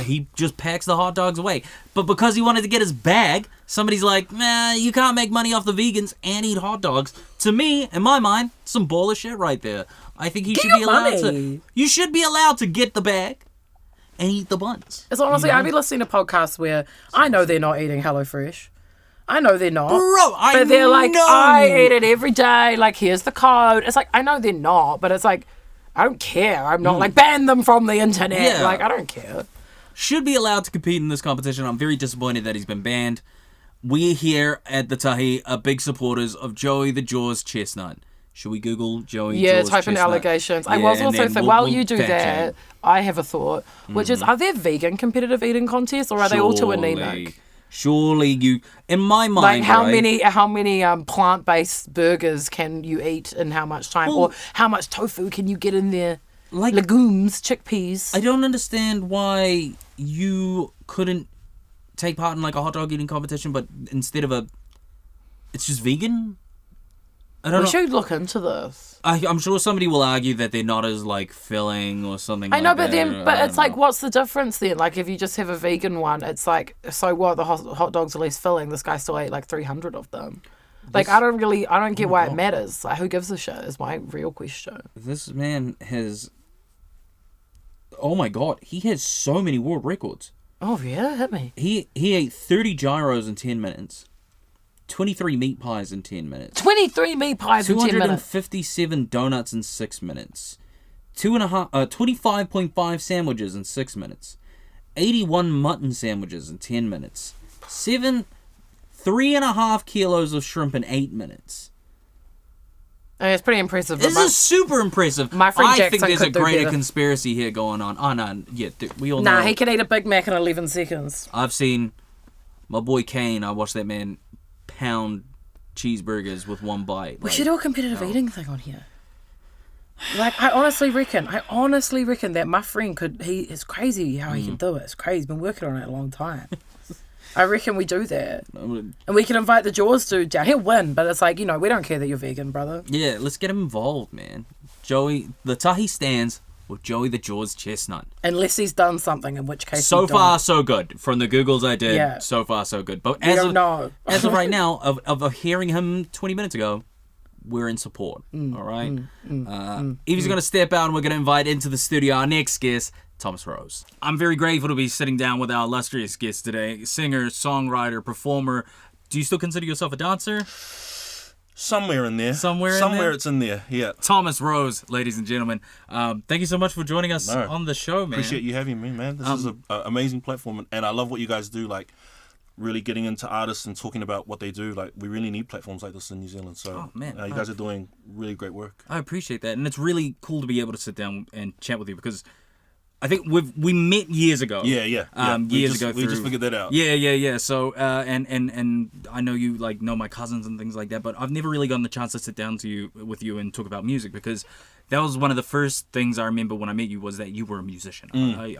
He just packs the hot dogs away. But because he wanted to get his bag, somebody's like, nah, you can't make money off the vegans and eat hot dogs. To me, in my mind, some baller shit right there. I think he should be allowed to... You should be allowed to get the bag and eat the buns. It's honestly, I've been listening to podcasts where I know they're not eating HelloFresh. I know they're not. Bro, But they're like, know. I eat it every day. Like, here's the code. It's like, I know they're not, but it's like, I don't care. I'm not like, ban them from the internet. Yeah. Like, I don't care. Should be allowed to compete in this competition. I'm very disappointed that he's been banned. We here at the TAHI are big supporters of Joey the Jaws Chestnut. Should we Google Joey Jaws Type in Chestnut? allegations. I Yeah, was and also then thinking, we'll while you do fact that, check. I have a thought, which is, are there vegan competitive eating contests, or are they all too anemic? Surely you, in my mind, Like how right? many plant-based burgers can you eat in how much time, or how much tofu can you get in there? Like, Legumes, chickpeas. I don't understand why you couldn't take part in like a hot dog eating competition, but instead of it's just vegan. I don't We know. should look into this. I'm sure somebody will argue that they're not as like filling or something. I know, like but that. then, I it's don't like, know. what's the difference then? Like, if you just have a vegan one, it's like, so what? The hot dogs are less filling. This guy still ate like 300 of them. Like, I don't get why it matters. Like, who gives a shit? Is my real question. This man has. Oh my god, he has so many world records. Oh yeah, hit me. He ate 30 gyros in 10 minutes, 23 meat pies in 10 minutes, 23 meat pies in 10 minutes. 257 donuts in 6 minutes, 25.5 sandwiches in 6 minutes, 81 mutton sandwiches in 10 minutes, 3.5 kilos of shrimp in 8 minutes. I mean, it's pretty impressive. This is super impressive. my friend I think Jackson there's a could do greater better. conspiracy here going on. Oh no, yeah, dude, we all know. Nah, he can eat a Big Mac in 11 seconds. I've seen my boy Kane. I watched that man pound cheeseburgers with one bite. We should do a competitive eating thing on here. Like, I honestly reckon that my friend it's crazy how he can do it. It's crazy. He's been working on it a long time. I reckon we do that. And we can invite the Jaws dude down. He'll win, but it's like, we don't care that you're vegan, brother. Yeah, let's get him involved, man. Joey, the TAHI stands with Joey the Jaws Chestnut. Unless he's done something, in which case So we far, don't. so good. From the Googles I did, Yeah. so far, so good. But We as don't of, know. as of right now, of hearing him 20 minutes ago, we're in support. All right? Evie's going to step out and we're going to invite into the studio our next guest, Thomas Rose. I'm very grateful to be sitting down with our illustrious guest today. Singer, songwriter, performer. Do you still consider yourself a dancer? Somewhere in there. Somewhere it's in there, yeah. Thomas Rose, ladies and gentlemen. Thank you so much for joining us No. on the show, man. Appreciate you having me, man. This is an amazing platform, and I love what you guys do, like really getting into artists and talking about what they do. Like, we really need platforms like this in New Zealand. So, man. you guys are doing really great work. I appreciate that, and it's really cool to be able to sit down and chat with you because I think we met years ago. Yeah. Years ago. We just figured that out. Yeah. So, and I know you know my cousins and things like that, but I've never really gotten the chance to sit down with you and talk about music because that was one of the first things I remember when I met you was that you were a musician.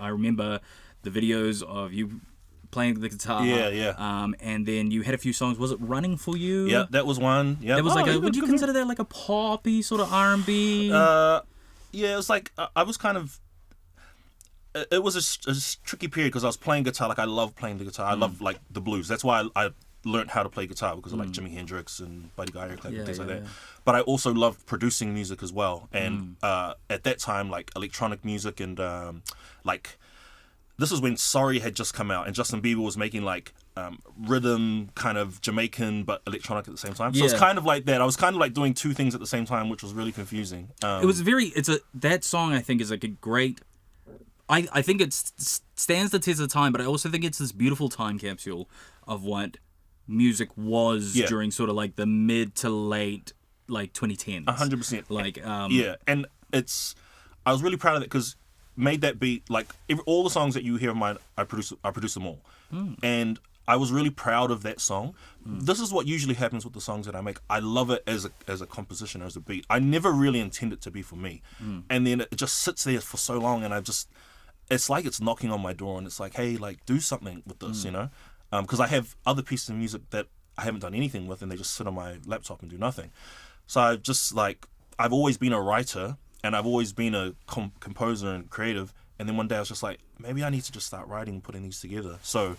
I remember the videos of you playing the guitar. Yeah. And then you had a few songs. Was it Running For You? Yeah, that was one. Yeah, That was would you consider that like a poppy sort of R&B? Yeah, it was like I was kind of. It was a tricky period because I was playing guitar. Like I love playing the guitar. I love like the blues. That's why I learned how to play guitar because of like Jimi Hendrix and Buddy Guy and things like that. But I also loved producing music as well. And at that time, like electronic music and like this was when Sorry had just come out and Justin Bieber was making like rhythm kind of Jamaican but electronic at the same time. So it's kind of like that. I was kind of like doing two things at the same time, which was really confusing. It was that song I think is like a great. I think it stands the test of time, but I also think it's this beautiful time capsule of what music was during sort of like the mid to late like 2010s. 100%. Like and I was really proud of it because made that beat like all the songs that you hear of mine, I produce them all, and I was really proud of that song. This is what usually happens with the songs that I make. I love it as a composition, as a beat. I never really intend it to be for me, and then it just sits there for so long, and it's like it's knocking on my door, and it's like, hey, like do something with this, you know, because I have other pieces of music that I haven't done anything with, and they just sit on my laptop and do nothing. So I've always been a writer, and I've always been a composer and creative. And then one day I was just like, maybe I need to just start writing and putting these together. So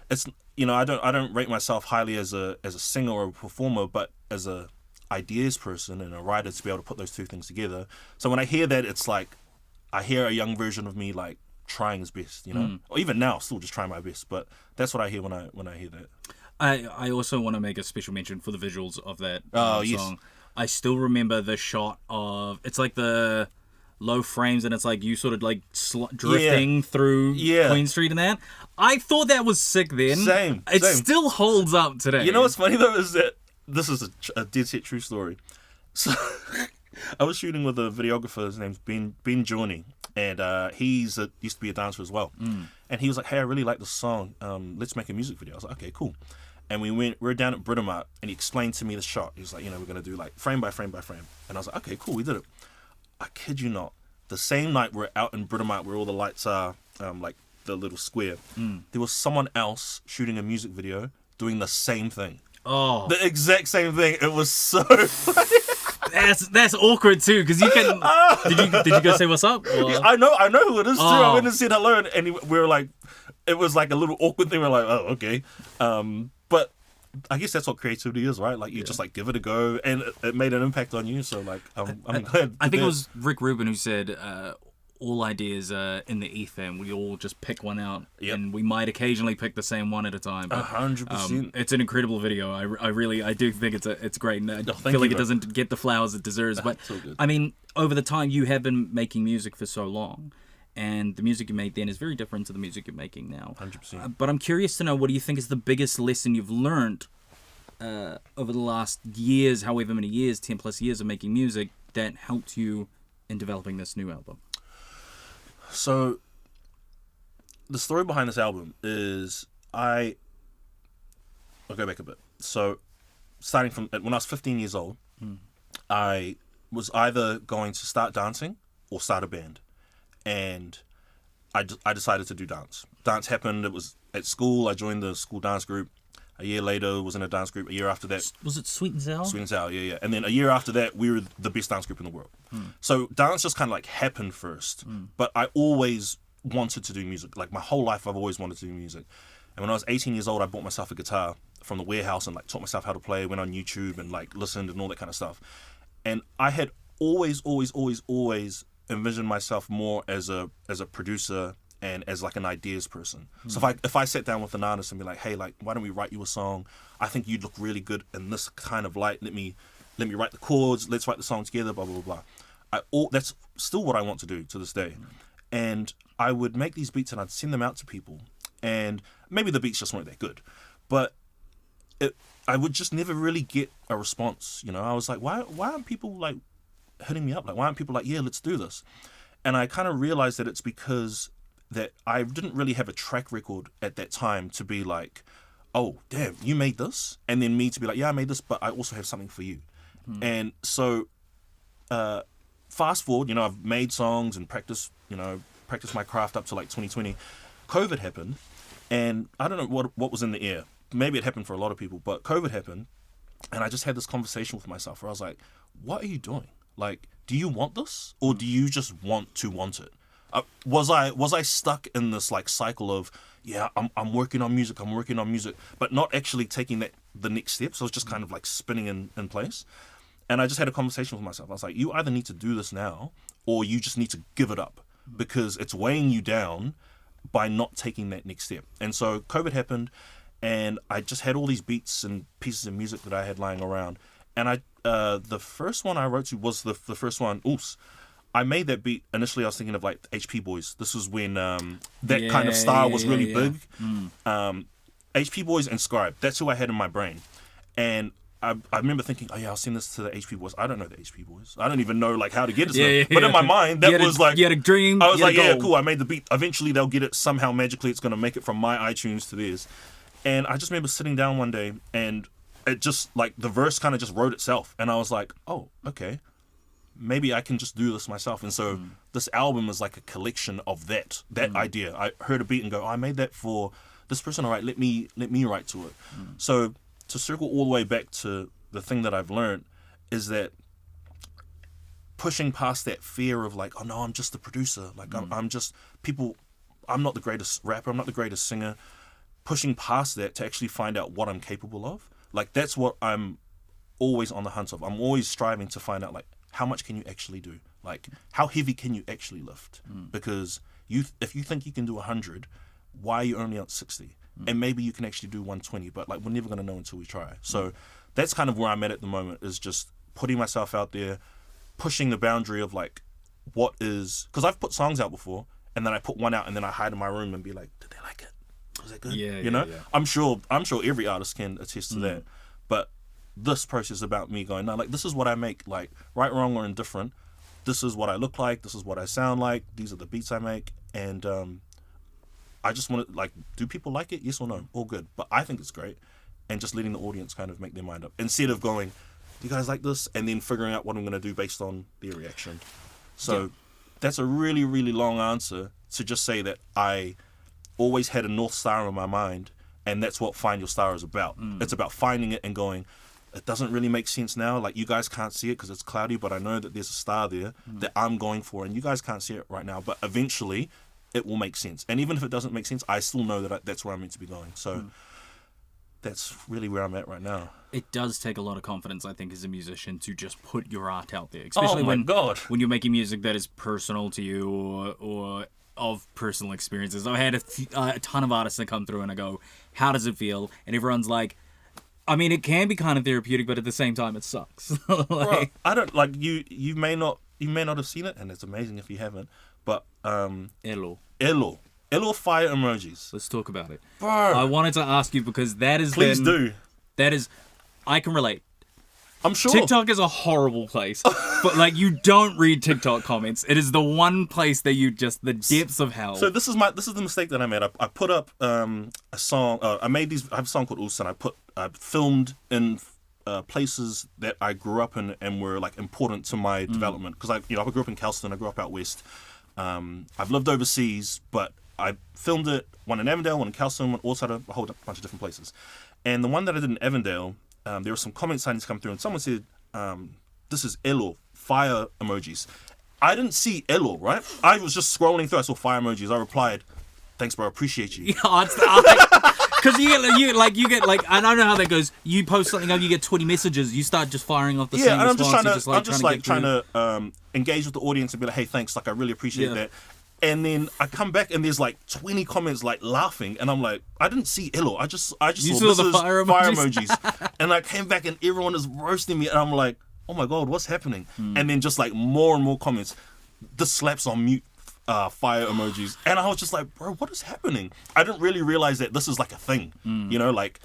it's, you know, I don't rate myself highly as a singer or a performer, but as a ideas person and a writer to be able to put those two things together. So when I hear that, it's like I hear a young version of me like trying his best, you know, or even now still just trying my best. But that's what I hear when I hear that. I also want to make a special mention for the visuals of that song. Yes. I still remember the shot of it's like the low frames and it's like you sort of like drifting through Queen Street and that. I thought that was sick then. Same. Still holds up today. You know what's funny though is that this is a dead set true story. So I was shooting with a videographer. His name's Ben Journey, and used to be a dancer as well. And he was like, "Hey, I really like this song. Let's make a music video." I was like, "Okay, cool." And we were down at Britomart, and he explained to me the shot. He was like, you know, we're going to do like frame by frame by frame. And I was like, okay, cool, we did it. I kid you not. The same night we're out in Britomart where all the lights are, like the little square, there was someone else shooting a music video doing the same thing. Oh. The exact same thing. It was so funny. That's awkward too, because you can. Did you go say what's up? Or? Yeah, I know who it is too. I went and said hello, and we were like, it was like a little awkward thing. We're like, oh, okay. But I guess that's what creativity is, right? Like you just like give it a go, and it made an impact on you. So like, I'm glad. I think it was Rick Rubin who said, "All ideas are in the ether, and we all just pick one out, and we might occasionally pick the same one at a time." 100%. It's an incredible video. I do think it's great, and I feel like it doesn't get the flowers it deserves. But I mean, over the time you have been making music for so long. And the music you made then is very different to the music you're making now. 100%. But I'm curious to know, what do you think is the biggest lesson you've learned over the last years, however many years, 10 plus years of making music, that helped you in developing this new album? So, the story behind this album is I'll go back a bit. So, starting from when I was 15 years old, I was either going to start dancing or start a band. And I decided to do dance. Dance happened. It was at school. I joined the school dance group. A year later, was in a dance group. A year after that... Was it Sweet and Sour? Sweet and Sour, yeah. And then a year after that, we were the best dance group in the world. So dance just kind of like happened first. But I always wanted to do music. Like my whole life, I've always wanted to do music. And when I was 18 years old, I bought myself a guitar from the warehouse and like taught myself how to play. Went on YouTube and like listened and all that kind of stuff. And I had always envision myself more as a producer and as like an ideas person. So if I sat down with an artist and be like, hey, like why don't we write you a song? I think you'd look really good in this kind of light. Let me write the chords. Let's write the song together. Blah blah blah. That's still what I want to do to this day. And I would make these beats and I'd send them out to people. And maybe the beats just weren't that good, but I would just never really get a response. You know, I was like, why aren't people like hitting me up? Like, why aren't people like, yeah, let's do this? And I kind of realized that it's because that I didn't really have a track record at that time to be like, oh, damn, you made this? And then me to be like, yeah, I made this, but I also have something for you. And so fast forward, you know, I've made songs and practiced my craft up to like 2020. COVID happened, And I don't know what was in the air. Maybe it happened for a lot of people, but COVID happened. And I just had this conversation with myself where I was like, what are you doing? Like, do you want this? Or do you just want it? Was I stuck in this like cycle of, yeah, I'm working on music, but not actually taking the next step? So I was just kind of like spinning in place. And I just had a conversation with myself. I was like, you either need to do this now, or you just need to give it up, because it's weighing you down by not taking that next step. And so COVID happened, and I just had all these beats and pieces of music that I had lying around. And the first one I wrote to was the first one, Oos. I made that beat. Initially, I was thinking of like HP Boys. This was when that kind of style was really big. HP Boys and Scribe. That's who I had in my brain. And I remember thinking, oh yeah, I'll send this to the HP Boys. I don't know the HP Boys. I don't even know like how to get it to them. But in my mind, that was like, you had a dream. I was like, yeah, cool. I made the beat. Eventually, they'll get it somehow magically. It's going to make it from my iTunes to theirs. And I just remember sitting down one day, and it just like the verse kind of just wrote itself. And I was like, oh, okay, maybe I can just do this myself. And so this album is like a collection of that idea. I heard a beat and go, oh, I made that for this person. All right, let me write to it. So to circle all the way back to the thing that I've learned is that pushing past that fear of like, oh no, I'm just the producer. Like I'm just people. I'm not the greatest rapper. I'm not the greatest singer. Pushing past that to actually find out what I'm capable of. Like that's what I'm always on the hunt of. I'm always striving to find out like how much can you actually do? Like how heavy can you actually lift? Because if you think you can do 100, why are you only at 60? And maybe you can actually do 120, but like we're never gonna know until we try. So that's kind of where I'm at the moment, is just putting myself out there, pushing the boundary of like what is, because I've put songs out before and then I put one out and then I hide in my room and be like, did they like it? Was that good? Yeah, you know? yeah. I'm sure every artist can attest to that. But this process about me going, no, like this is what I make, like right, wrong, or indifferent. This is what I look like. This is what I sound like. These are the beats I make. And I just want to like, do people like it? Yes or no? All good. But I think it's great. And just letting the audience kind of make their mind up. Instead of going, do you guys like this? And then figuring out what I'm going to do based on their reaction. So that's a really, really long answer to just say that I always had a North Star in my mind, and that's what Find Your Star is about. It's about finding it and going, it doesn't really make sense now. Like you guys can't see it because it's cloudy, but I know that there's a star there that I'm going for, and you guys can't see it right now, but eventually it will make sense. And even if it doesn't make sense, I still know that that's where I'm meant to be going. So that's really where I'm at right now. It does take a lot of confidence, I think, as a musician to just put your art out there, especially when you're making music that is personal to you or of personal experiences. I've had a ton of artists that come through and I go, how does it feel? And everyone's like, I mean, it can be kind of therapeutic, but at the same time, it sucks. Bro, I don't like you may not have seen it, and it's amazing if you haven't. But Elo fire emojis. Let's talk about it. Bro, I wanted to ask you because that is please do. That is, I can relate. I'm sure TikTok is a horrible place, but like you don't read TikTok comments. It is the one place that you just the depths of hell. So this is the mistake that I made. I put up a song. I made these. I have a song called Ulsan. I filmed in places that I grew up in and were like important to my development, because I grew up in Kelston. I grew up out west. I've lived overseas, but I filmed it one in Avondale, one in Kelston, one also at a whole bunch of different places. And the one that I did in Avondale, there were some comments starting to come through, and someone said, this is Elo, fire emojis. I didn't see Elo, right? I was just scrolling through, I saw fire emojis. I replied, thanks, bro, appreciate you. Because you get like, I don't know how that goes. You post something up, you get 20 messages, you start just firing off the same and response. I'm just trying to engage with the audience and be like, hey, thanks, like I really appreciate that. And then I come back and there's like 20 comments like laughing, and I'm like, I didn't see Elo. I just saw the fire emojis. And I came back and everyone is roasting me, and I'm like, oh my god, what's happening? And then just like more and more comments. The slaps on mute fire emojis, and I was just like, bro, what is happening? I didn't really realize that this is like a thing, like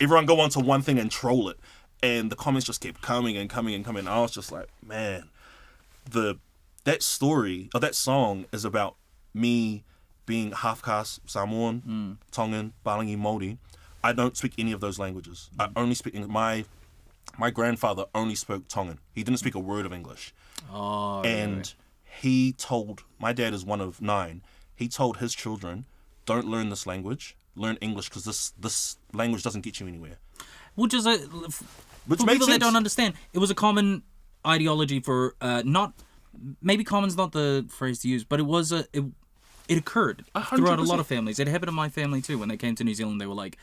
everyone go onto one thing and troll it, and the comments just kept coming and coming and coming. I was just like, man, that story or that song is about me being half caste Samoan, Tongan, Balingi, Māori. I don't speak any of those languages. I only speak English. My grandfather only spoke Tongan. He didn't speak a word of English. And he told, my dad is one of 9, he told his children, don't learn this language learn English because this language doesn't get you anywhere. Which is Which for makes people sense. that don't understand, it was a common ideology for not maybe common's not the phrase to use, but it was it occurred 100%. throughout a lot of families. It happened in my family too. When they came to New Zealand, they were like,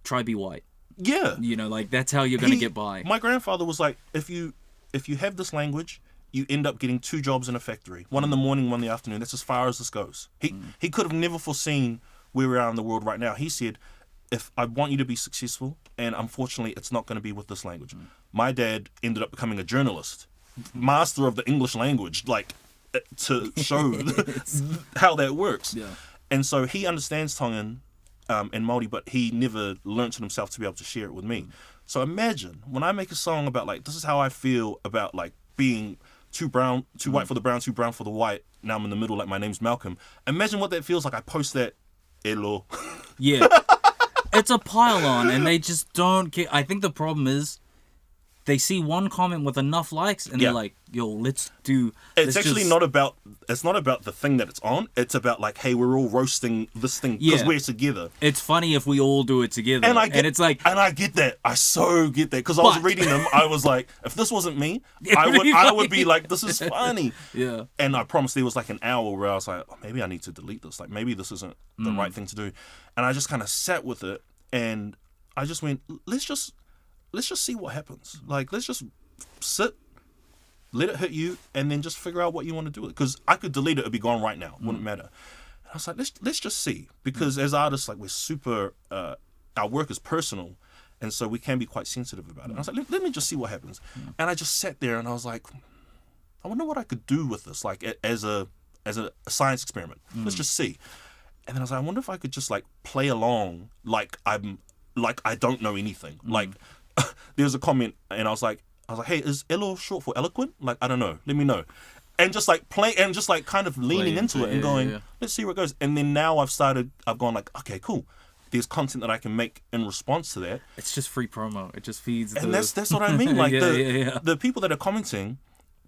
"Try be white." Yeah. You know, like that's how you're gonna get by. My grandfather was like, if you have this language, you end up getting 2 jobs in a factory, one in the morning, one in the afternoon. That's as far as this goes. He could have never foreseen where we are in the world right now. He said, if I want you to be successful, and unfortunately it's not going to be with this language. My dad ended up becoming a journalist, master of the English language, like to show how that works. Yeah. And so he understands Tongan and Māori, but he never learnt it himself to be able to share it with me. So imagine when I make a song about like, this is how I feel about like being too white for the brown, too brown for the white. Now I'm in the middle, like my name's Malcolm. Imagine what that feels like. I post that, hello. Yeah. It's a pile on, and they just don't care. I think the problem is they see one comment with enough likes, and Yeah. they're like, "Yo, let's do." It's actually not about. It's not about the thing that it's on. It's about like, hey, we're all roasting this thing because Yeah. we're together. It's funny if we all do it together, And and it's like, and I get that. I so get that because I was But- reading them. I was like, if this wasn't me, Yeah, I really would be like, this is funny. yeah, And I promise there was like an hour where I was like, oh, maybe I need to delete this. Like maybe this isn't the right thing to do. And I just kind of sat with it, and I just went, let's just see what happens. Like let's just sit, let it hit you, and then just figure out what you want to do with it. Because I could delete it; it'd be gone right now. Wouldn't matter. And I was like, let's just see. Because as artists, like we're super, our work is personal, and so we can be quite sensitive about it. And I was like, let me just see what happens. And I just sat there and I was like, I wonder what I could do with this, like as a science experiment. Let's just see. And then I was like, I wonder if I could just like play along like I don't know anything. Like there was a comment and I was like, hey, is Elo short for eloquent? Like, I don't know. Let me know. And just like play and just like kind of leaning into it and going, let's see where it goes. And then now I've gone like, okay, cool. There's content that I can make in response to that. it's just free promo. It just feeds. And that's what I mean. Like Yeah. the people that are commenting,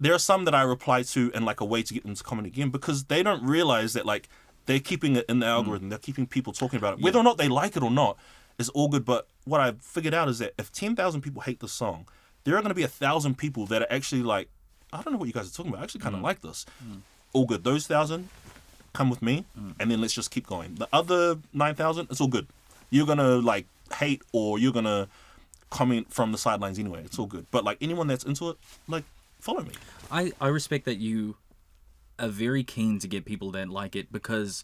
there are some that I reply to in like a way to get them to comment again because they don't realize that like they're keeping it in the algorithm. They're keeping people talking about it. Whether or not they like it or not is all good. But what I've figured out is that if 10,000 people hate this song, there are going to be 1,000 people that are actually like, I don't know what you guys are talking about. I actually kind of like this. All good. Those 1,000 come with me, and then let's just keep going. The other 9,000, it's all good. You're going to like hate or you're going to comment from the sidelines anyway. It's all good. But like anyone that's into it, like follow me. I respect that you are very keen to get people that like it because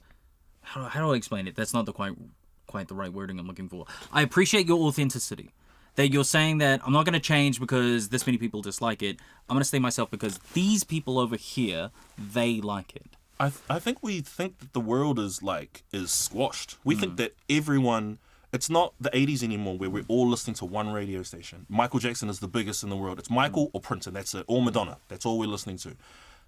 how do I explain it? That's not the quite the right wording I'm looking for. I appreciate your authenticity. That you're saying that I'm not going to change because this many people dislike it. I'm going to stay myself because these people over here, they like it. I think we think that the world is squashed. We think that everyone, it's not the 80s anymore where we're all listening to one radio station. Michael Jackson is the biggest in the world. It's Michael or Prince, and that's it. Or Madonna. That's all we're listening to.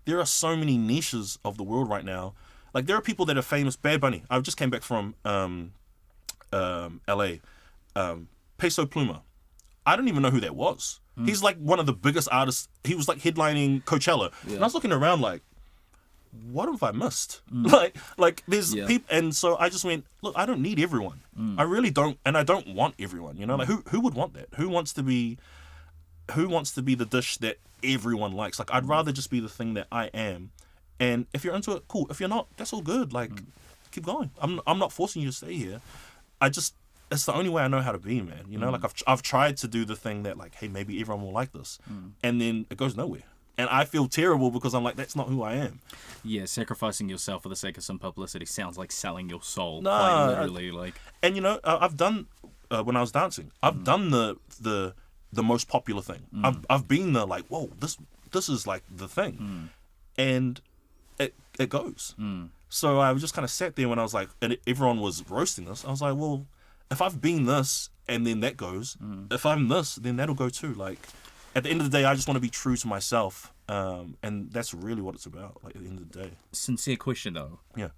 There are so many niches of the world right now. Like there are people that are famous. Bad Bunny. I just came back from LA. Peso Pluma. I don't even know who that was. He's like one of the biggest artists. He was like headlining Coachella. And I was looking around like, what have I missed? Like there's people, and so I just went, look, I don't need everyone. I really don't, and I don't want everyone. You know, like who would want that? Who wants to be the dish that everyone likes? Like I'd rather just be the thing that I am. And if you're into it, cool. If you're not, that's all good. Like keep going. I'm not forcing you to stay here. It's the only way I know how to be, man. You know, like I've tried to do the thing that like, hey, maybe everyone will like this, and then it goes nowhere. And I feel terrible because I'm like, that's not who I am. Yeah, sacrificing yourself for the sake of some publicity sounds like selling your soul. No, quite literally, like. And you know, I've done when I was dancing, I've done the most popular thing. I've been the like, whoa, this is like the thing, and it goes. So I just kind of sat there when I was like, and everyone was roasting this. I was like, well, if I've been this and then that goes, if I'm this, then that'll go too. Like. At the end of the day, I just want to be true to myself, and that's really what it's about. Like at the end of the day. Sincere question though. Yeah.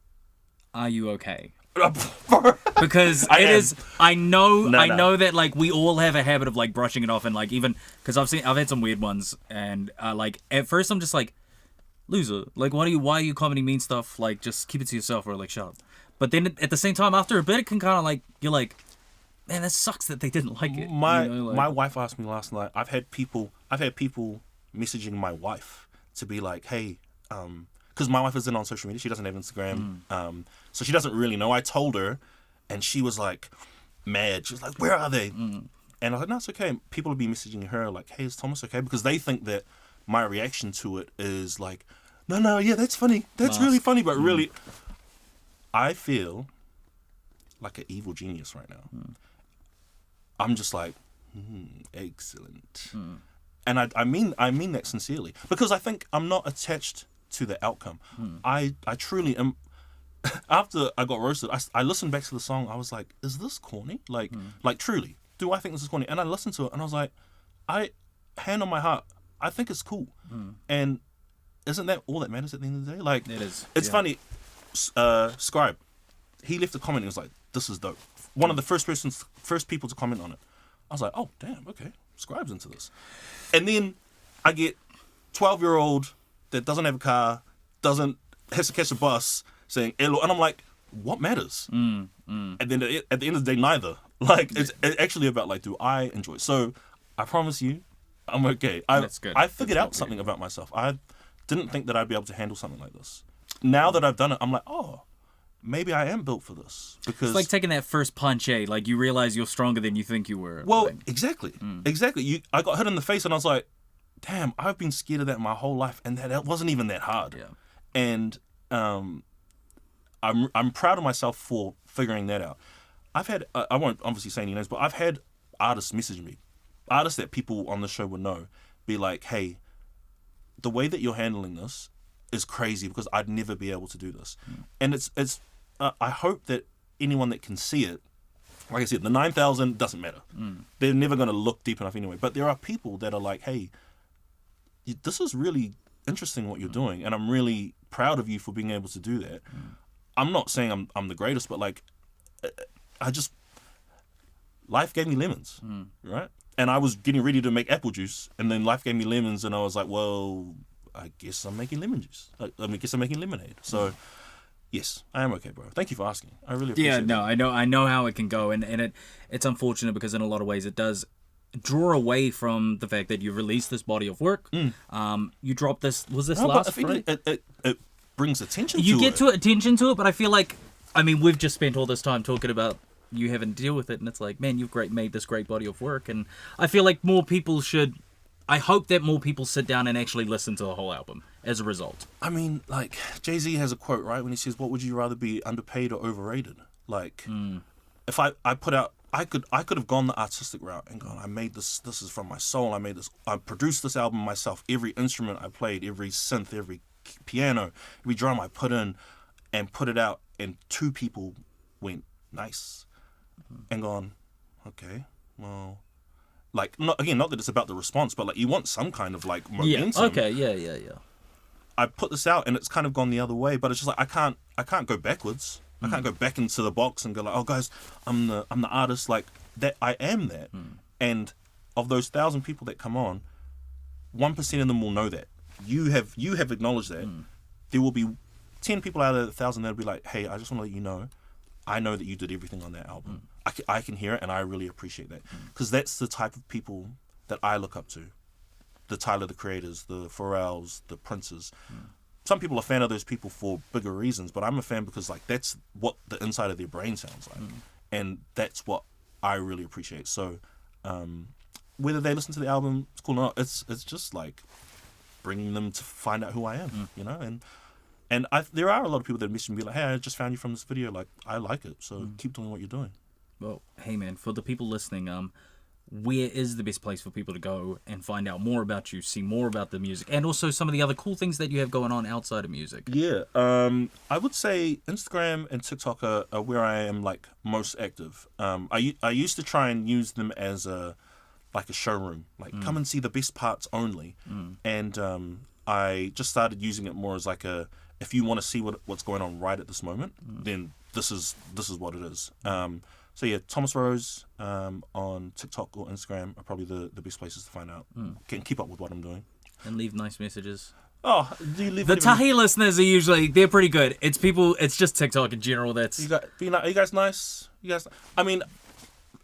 Are you okay? Because I know that like we all have a habit of like brushing it off and like even because I've had some weird ones and like at first I'm just like loser, like why are you commenting mean stuff, like just keep it to yourself or like shut up. But then at the same time, after a bit, it can kind of like, you're like, man, that sucks that they didn't like it. My wife asked me last night. I've had people messaging my wife to be like, hey, because my wife isn't on social media. She doesn't have Instagram, so she doesn't really know. I told her, and she was like mad. She was like, where are they? And I was like, no, it's okay. People will be messaging her like, hey, is Thomas okay? Because they think that my reaction to it is like, no, yeah, that's funny. That's really funny. But really, I feel like an evil genius right now. I'm just like, excellent. And I mean that sincerely. Because I think I'm not attached to the outcome. I truly am. After I got roasted, I listened back to the song. I was like, is this corny? Like truly, do I think this is corny? And I listened to it and I was like, hand on my heart, I think it's cool. And isn't that all that matters at the end of the day? Like, it is. It's funny. Scribe, he left a comment. He was like, this is dope. One of the first people to comment on it. I was like, oh damn, okay, Scribe's into this. And then I get 12-year-old that doesn't have a car, has to catch a bus, saying "Hello," and I'm like, what matters? And then at the end of the day, neither. Like, it's actually about like, do I enjoy it? So I promise you, I'm okay. That's good. I figured out something about myself. I didn't think that I'd be able to handle something like this. Now that I've done it, I'm like, oh, maybe I am built for this. Because It's like taking that first punch, eh? Like, you realize you're stronger than you think you were. well, Like, exactly. I got hit in the face, and I was like, damn, I've been scared of that my whole life, and that wasn't even that hard. Yeah. And I'm proud of myself for figuring that out. I've had I won't obviously say any names, but I've had artists message me, artists that people on the show would know, be like, hey, the way that you're handling this is crazy because I'd never be able to do this. And it's I hope that anyone that can see it, like I said, the 9,000 doesn't matter. They're never going to look deep enough anyway. But there are people that are like, hey, this is really interesting what you're doing, and I'm really proud of you for being able to do that. I'm not saying I'm the greatest, but like, life gave me lemons, right? And I was getting ready to make apple juice, and then life gave me lemons, and I was like, well, I guess I'm making lemon juice. I guess I'm making lemonade. So, yes, I am okay, bro. Thank you for asking. I really appreciate it. Yeah, I know how it can go, and it's unfortunate because in a lot of ways it does draw away from the fact that you released this body of work. You dropped this. Was this last Friday? It brings attention to it. You get to attention to it, but I feel like, I mean, we've just spent all this time talking about you having to deal with it, and it's like, man, you've made this great body of work, and I feel like more people should. I hope that more people sit down and actually listen to the whole album as a result. I mean, like, Jay-Z has a quote, right, when he says, what would you rather be, underpaid or overrated? Like, if I put out, I could have gone the artistic route and gone, I made this is from my soul, I produced this album myself, every instrument I played, every synth, every piano, every drum I put in, and put it out, and 2 people went, nice, and gone, okay, well, like, not that it's about the response, but like, you want some kind of like momentum. Yeah. Okay. Yeah. I put this out and it's kind of gone the other way, but it's just like I can't go backwards. I can't go back into the box and go like, oh guys, I'm the artist, like that. I am that. And of those 1,000 people that come on, 1% of them will know that. You have acknowledged that. There will be 10 people out of the 1,000 that'll be like, hey, I just want to let you know, I know that you did everything on that album. I can hear it, and I really appreciate that. Because that's the type of people that I look up to. The Tyler, the Creators, the Pharrells, the Princes. Some people are a fan of those people for bigger reasons, but I'm a fan because like that's what the inside of their brain sounds like. And that's what I really appreciate. So whether they listen to the album, it's cool or not, it's just like bringing them to find out who I am, you know? And there are a lot of people that message me and be like, hey, I just found you from this video. Like, I like it. So keep doing what you're doing. Well, hey man, for the people listening, where is the best place for people to go and find out more about you, see more about the music, and also some of the other cool things that you have going on outside of music? Yeah, I would say Instagram and TikTok are where I am like most active. I used to try and use them as a showroom, like come and see the best parts only, and I just started using it more as like if you want to see what's going on right at this moment, then this is what it is. So yeah, Thomas Rose on TikTok or Instagram are probably the best places to find out. Can keep up with what I'm doing. And leave nice messages. Oh, do you live The TAHI listeners are usually, they're pretty good. It's people, it's just TikTok in general that's... are you guys nice? You guys, I mean,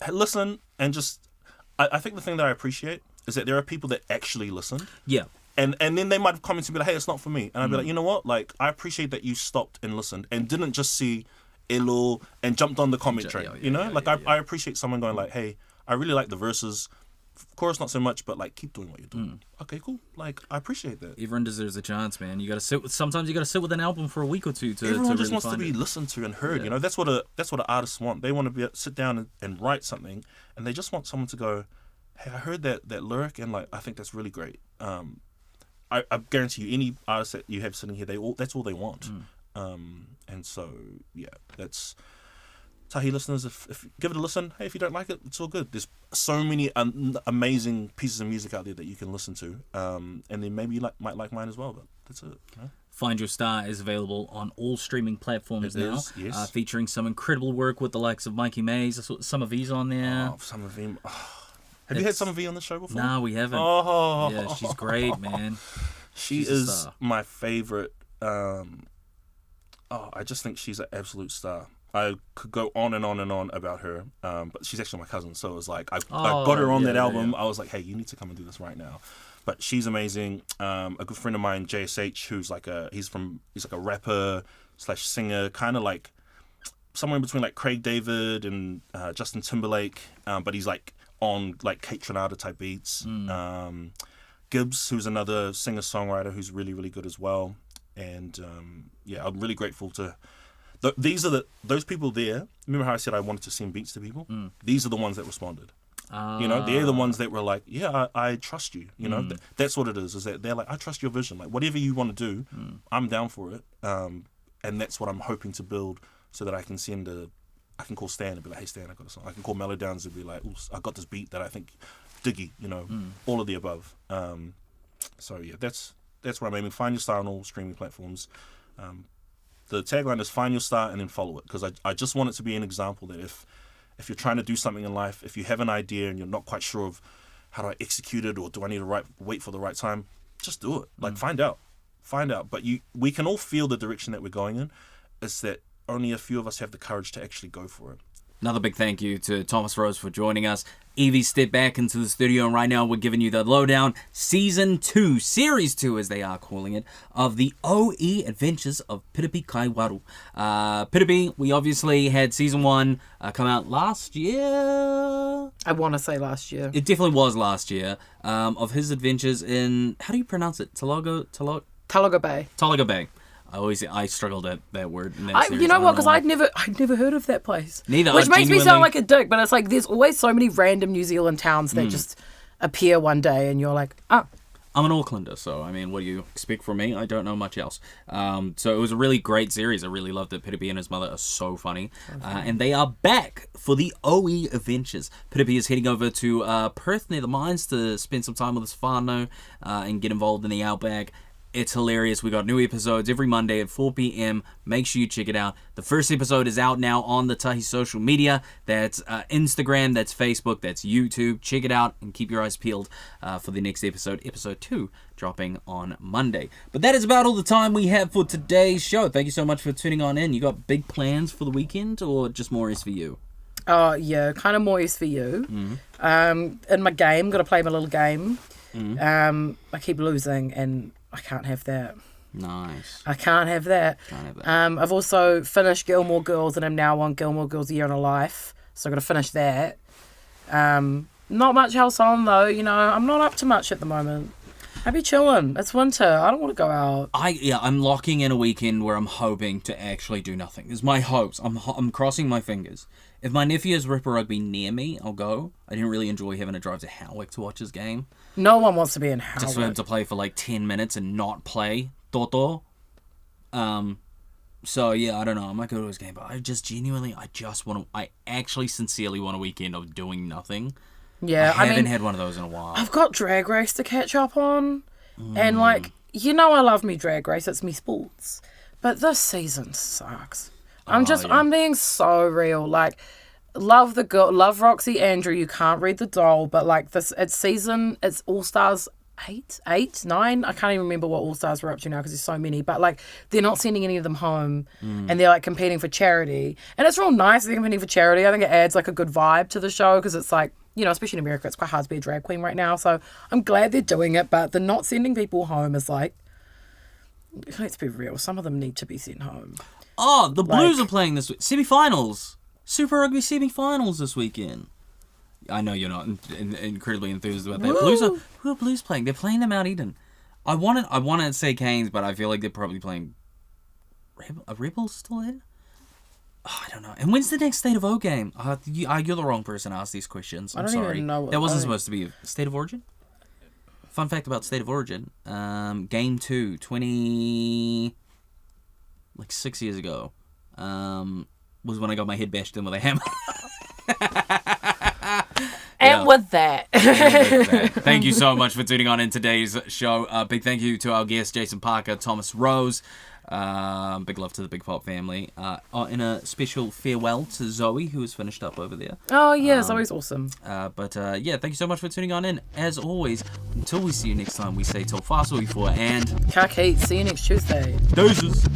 listen and just, I think the thing that I appreciate is that there are people that actually listen. Yeah. And then they might have commented and be like, hey, it's not for me. And I'd be like, you know what? Like, I appreciate that you stopped and listened and didn't just see Elo and jumped on the comment train. I appreciate someone going like, hey, I really like the verses. Of course, not so much, but like, keep doing what you're doing. Okay, cool. Like, I appreciate that. Everyone deserves a chance, man. You got to sit with, sometimes you got to sit with an album for a week or two to Everyone just really wants to find be it. listened to and heard. You know, that's what an artist want. They want to be sit down and write something, and they just want someone to go, hey, I heard that lyric, and like, I think that's really great. I guarantee you, any artist that you have sitting here, that's all they want. And so, yeah, that's TAHI listeners. If give it a listen. Hey, if you don't like it, it's all good. There's so many amazing pieces of music out there that you can listen to, and then maybe you might like mine as well. But that's it. You know? Find Your Star is available on all streaming platforms now, yes. Featuring some incredible work with the likes of Mikey Mays. I saw some of Evie's on there. Oh, some of them. Have you had some of Evie on the show before? No, we haven't. Oh, yeah, she's great, man. She She's a is star. my favorite. I just think she's an absolute star. I could go on and on and on about her, but she's actually my cousin, so it was like I got her on that album. I was like, hey, you need to come and do this right now. But she's amazing. A good friend of mine, JSH, who's like he's like a rapper / singer, kind of like somewhere in between like Craig David and Justin Timberlake, but he's like on like Kate Trinata type beats. Gibbs, who's another singer-songwriter who's really, really good as well. And I'm really grateful to... Those people there, remember how I said I wanted to send beats to people? These are the ones that responded. You know, they're the ones that were like, yeah, I trust you. You know, that's what it is that they're like, I trust your vision. Like, whatever you want to do, I'm down for it. And that's what I'm hoping to build so that I can I can call Stan and be like, hey, Stan, I got a song. I can call Melodowns and be like, ooh, I got this beat that I think diggy, you know, all of the above. So, yeah, that's what I'm aiming. Find Your Star on all streaming platforms. The tagline is find your star and then follow it, because I just want it to be an example that if you're trying to do something in life, if you have an idea and you're not quite sure of how do I execute it or do I need to wait for the right time, just do it. Like, find out. But we can all feel the direction that we're going in. It's that only a few of us have the courage to actually go for it. Another big thank you to Thomas Rose for joining us. Evie stepped back into the studio, and right now we're giving you the lowdown. Season 2, Series 2 as they are calling it, of the OE Adventures of Piripi Kaiwaru. Piripi, we obviously had Season 1 come out last year. I want to say last year. It definitely was last year, of his adventures in, how do you pronounce it? Talaga Bay. Talaga Bay. I struggled at that word. In that series. You know I what? don't Because why. I'd never heard of that place. Neither. Which I makes me genuinely- sound like a dick, but it's like there's always so many random New Zealand towns that just appear one day, and you're like, oh. I'm an Aucklander, so I mean, what do you expect from me? I don't know much else. So it was a really great series. I really loved it. Piripi and his mother are so funny. And they are back for the OE Adventures. Piripi is heading over to Perth near the mines to spend some time with his whānau and get involved in the outback. It's hilarious. We got new episodes every Monday at 4 p.m. Make sure you check it out. The first episode is out now on the TAHI social media. That's Instagram, that's Facebook, that's YouTube. Check it out and keep your eyes peeled for the next episode, episode 2, dropping on Monday. But that is about all the time we have for today's show. Thank you so much for tuning on in. You got big plans for the weekend, or just more is for you? Oh, yeah, kind of more is for you. In my game, got to play my little game. I keep losing, and I can't have that. Nice. I can't have that. Can't have that. I've also finished Gilmore Girls, and I'm now on Gilmore Girls A Year in a Life. So I've got to finish that. Not much else on, though. You know, I'm not up to much at the moment. I'd be chilling. It's winter. I don't want to go out. I'm locking in a weekend where I'm hoping to actually do nothing. It's my hopes. I'm crossing my fingers. If my nephew has Ripper Rugby near me, I'll go. I didn't really enjoy having to drive to Howick to watch his game. No one wants to be in Howick. Just for him to play for like 10 minutes and not play Toto. So yeah, I don't know. I might go to his game, but I actually sincerely want a weekend of doing nothing. Yeah, I haven't had one of those in a while. I've got Drag Race to catch up on. And like, you know I love me Drag Race. It's me sports. But this season sucks. I'm being so real. Like, love the girl, love Roxy Andrew. You can't read the doll, but like it's All Stars eight, nine. I can't even remember what All Stars were up to now because there's so many. But like, they're not sending any of them home, and they're like competing for charity. And it's real nice that they're competing for charity. I think it adds like a good vibe to the show because it's like, you know, especially in America, it's quite hard to be a drag queen right now. So I'm glad they're doing it, but the not sending people home is like, let's be real, some of them need to be sent home. Oh, the Blues are playing this week. Semi-finals. Super Rugby semi-finals this weekend. I know you're not incredibly enthused about that. Who are Blues playing? They're playing the Mount Eden. I wanted to say Canes, but I feel like they're probably playing... Are Rebels still in? Oh, I don't know. And when's the next State of O game? You're the wrong person to ask these questions. I'm sorry. Even know. That wasn't supposed to be a State of Origin? Fun fact about State of Origin. Game 2, 6 years ago, was when I got my head bashed in with a hammer. And with that. Thank you so much for tuning on in today's show. Big thank you to our guests, Jason Parker, Thomas Rose. Big love to the Big Pop family. And a special farewell to Zoe, who has finished up over there. Oh, yeah, Zoe's awesome. But thank you so much for tuning on in. As always, until we see you next time, we say till fast before and... Kak heat. See you next Tuesday. Deuces.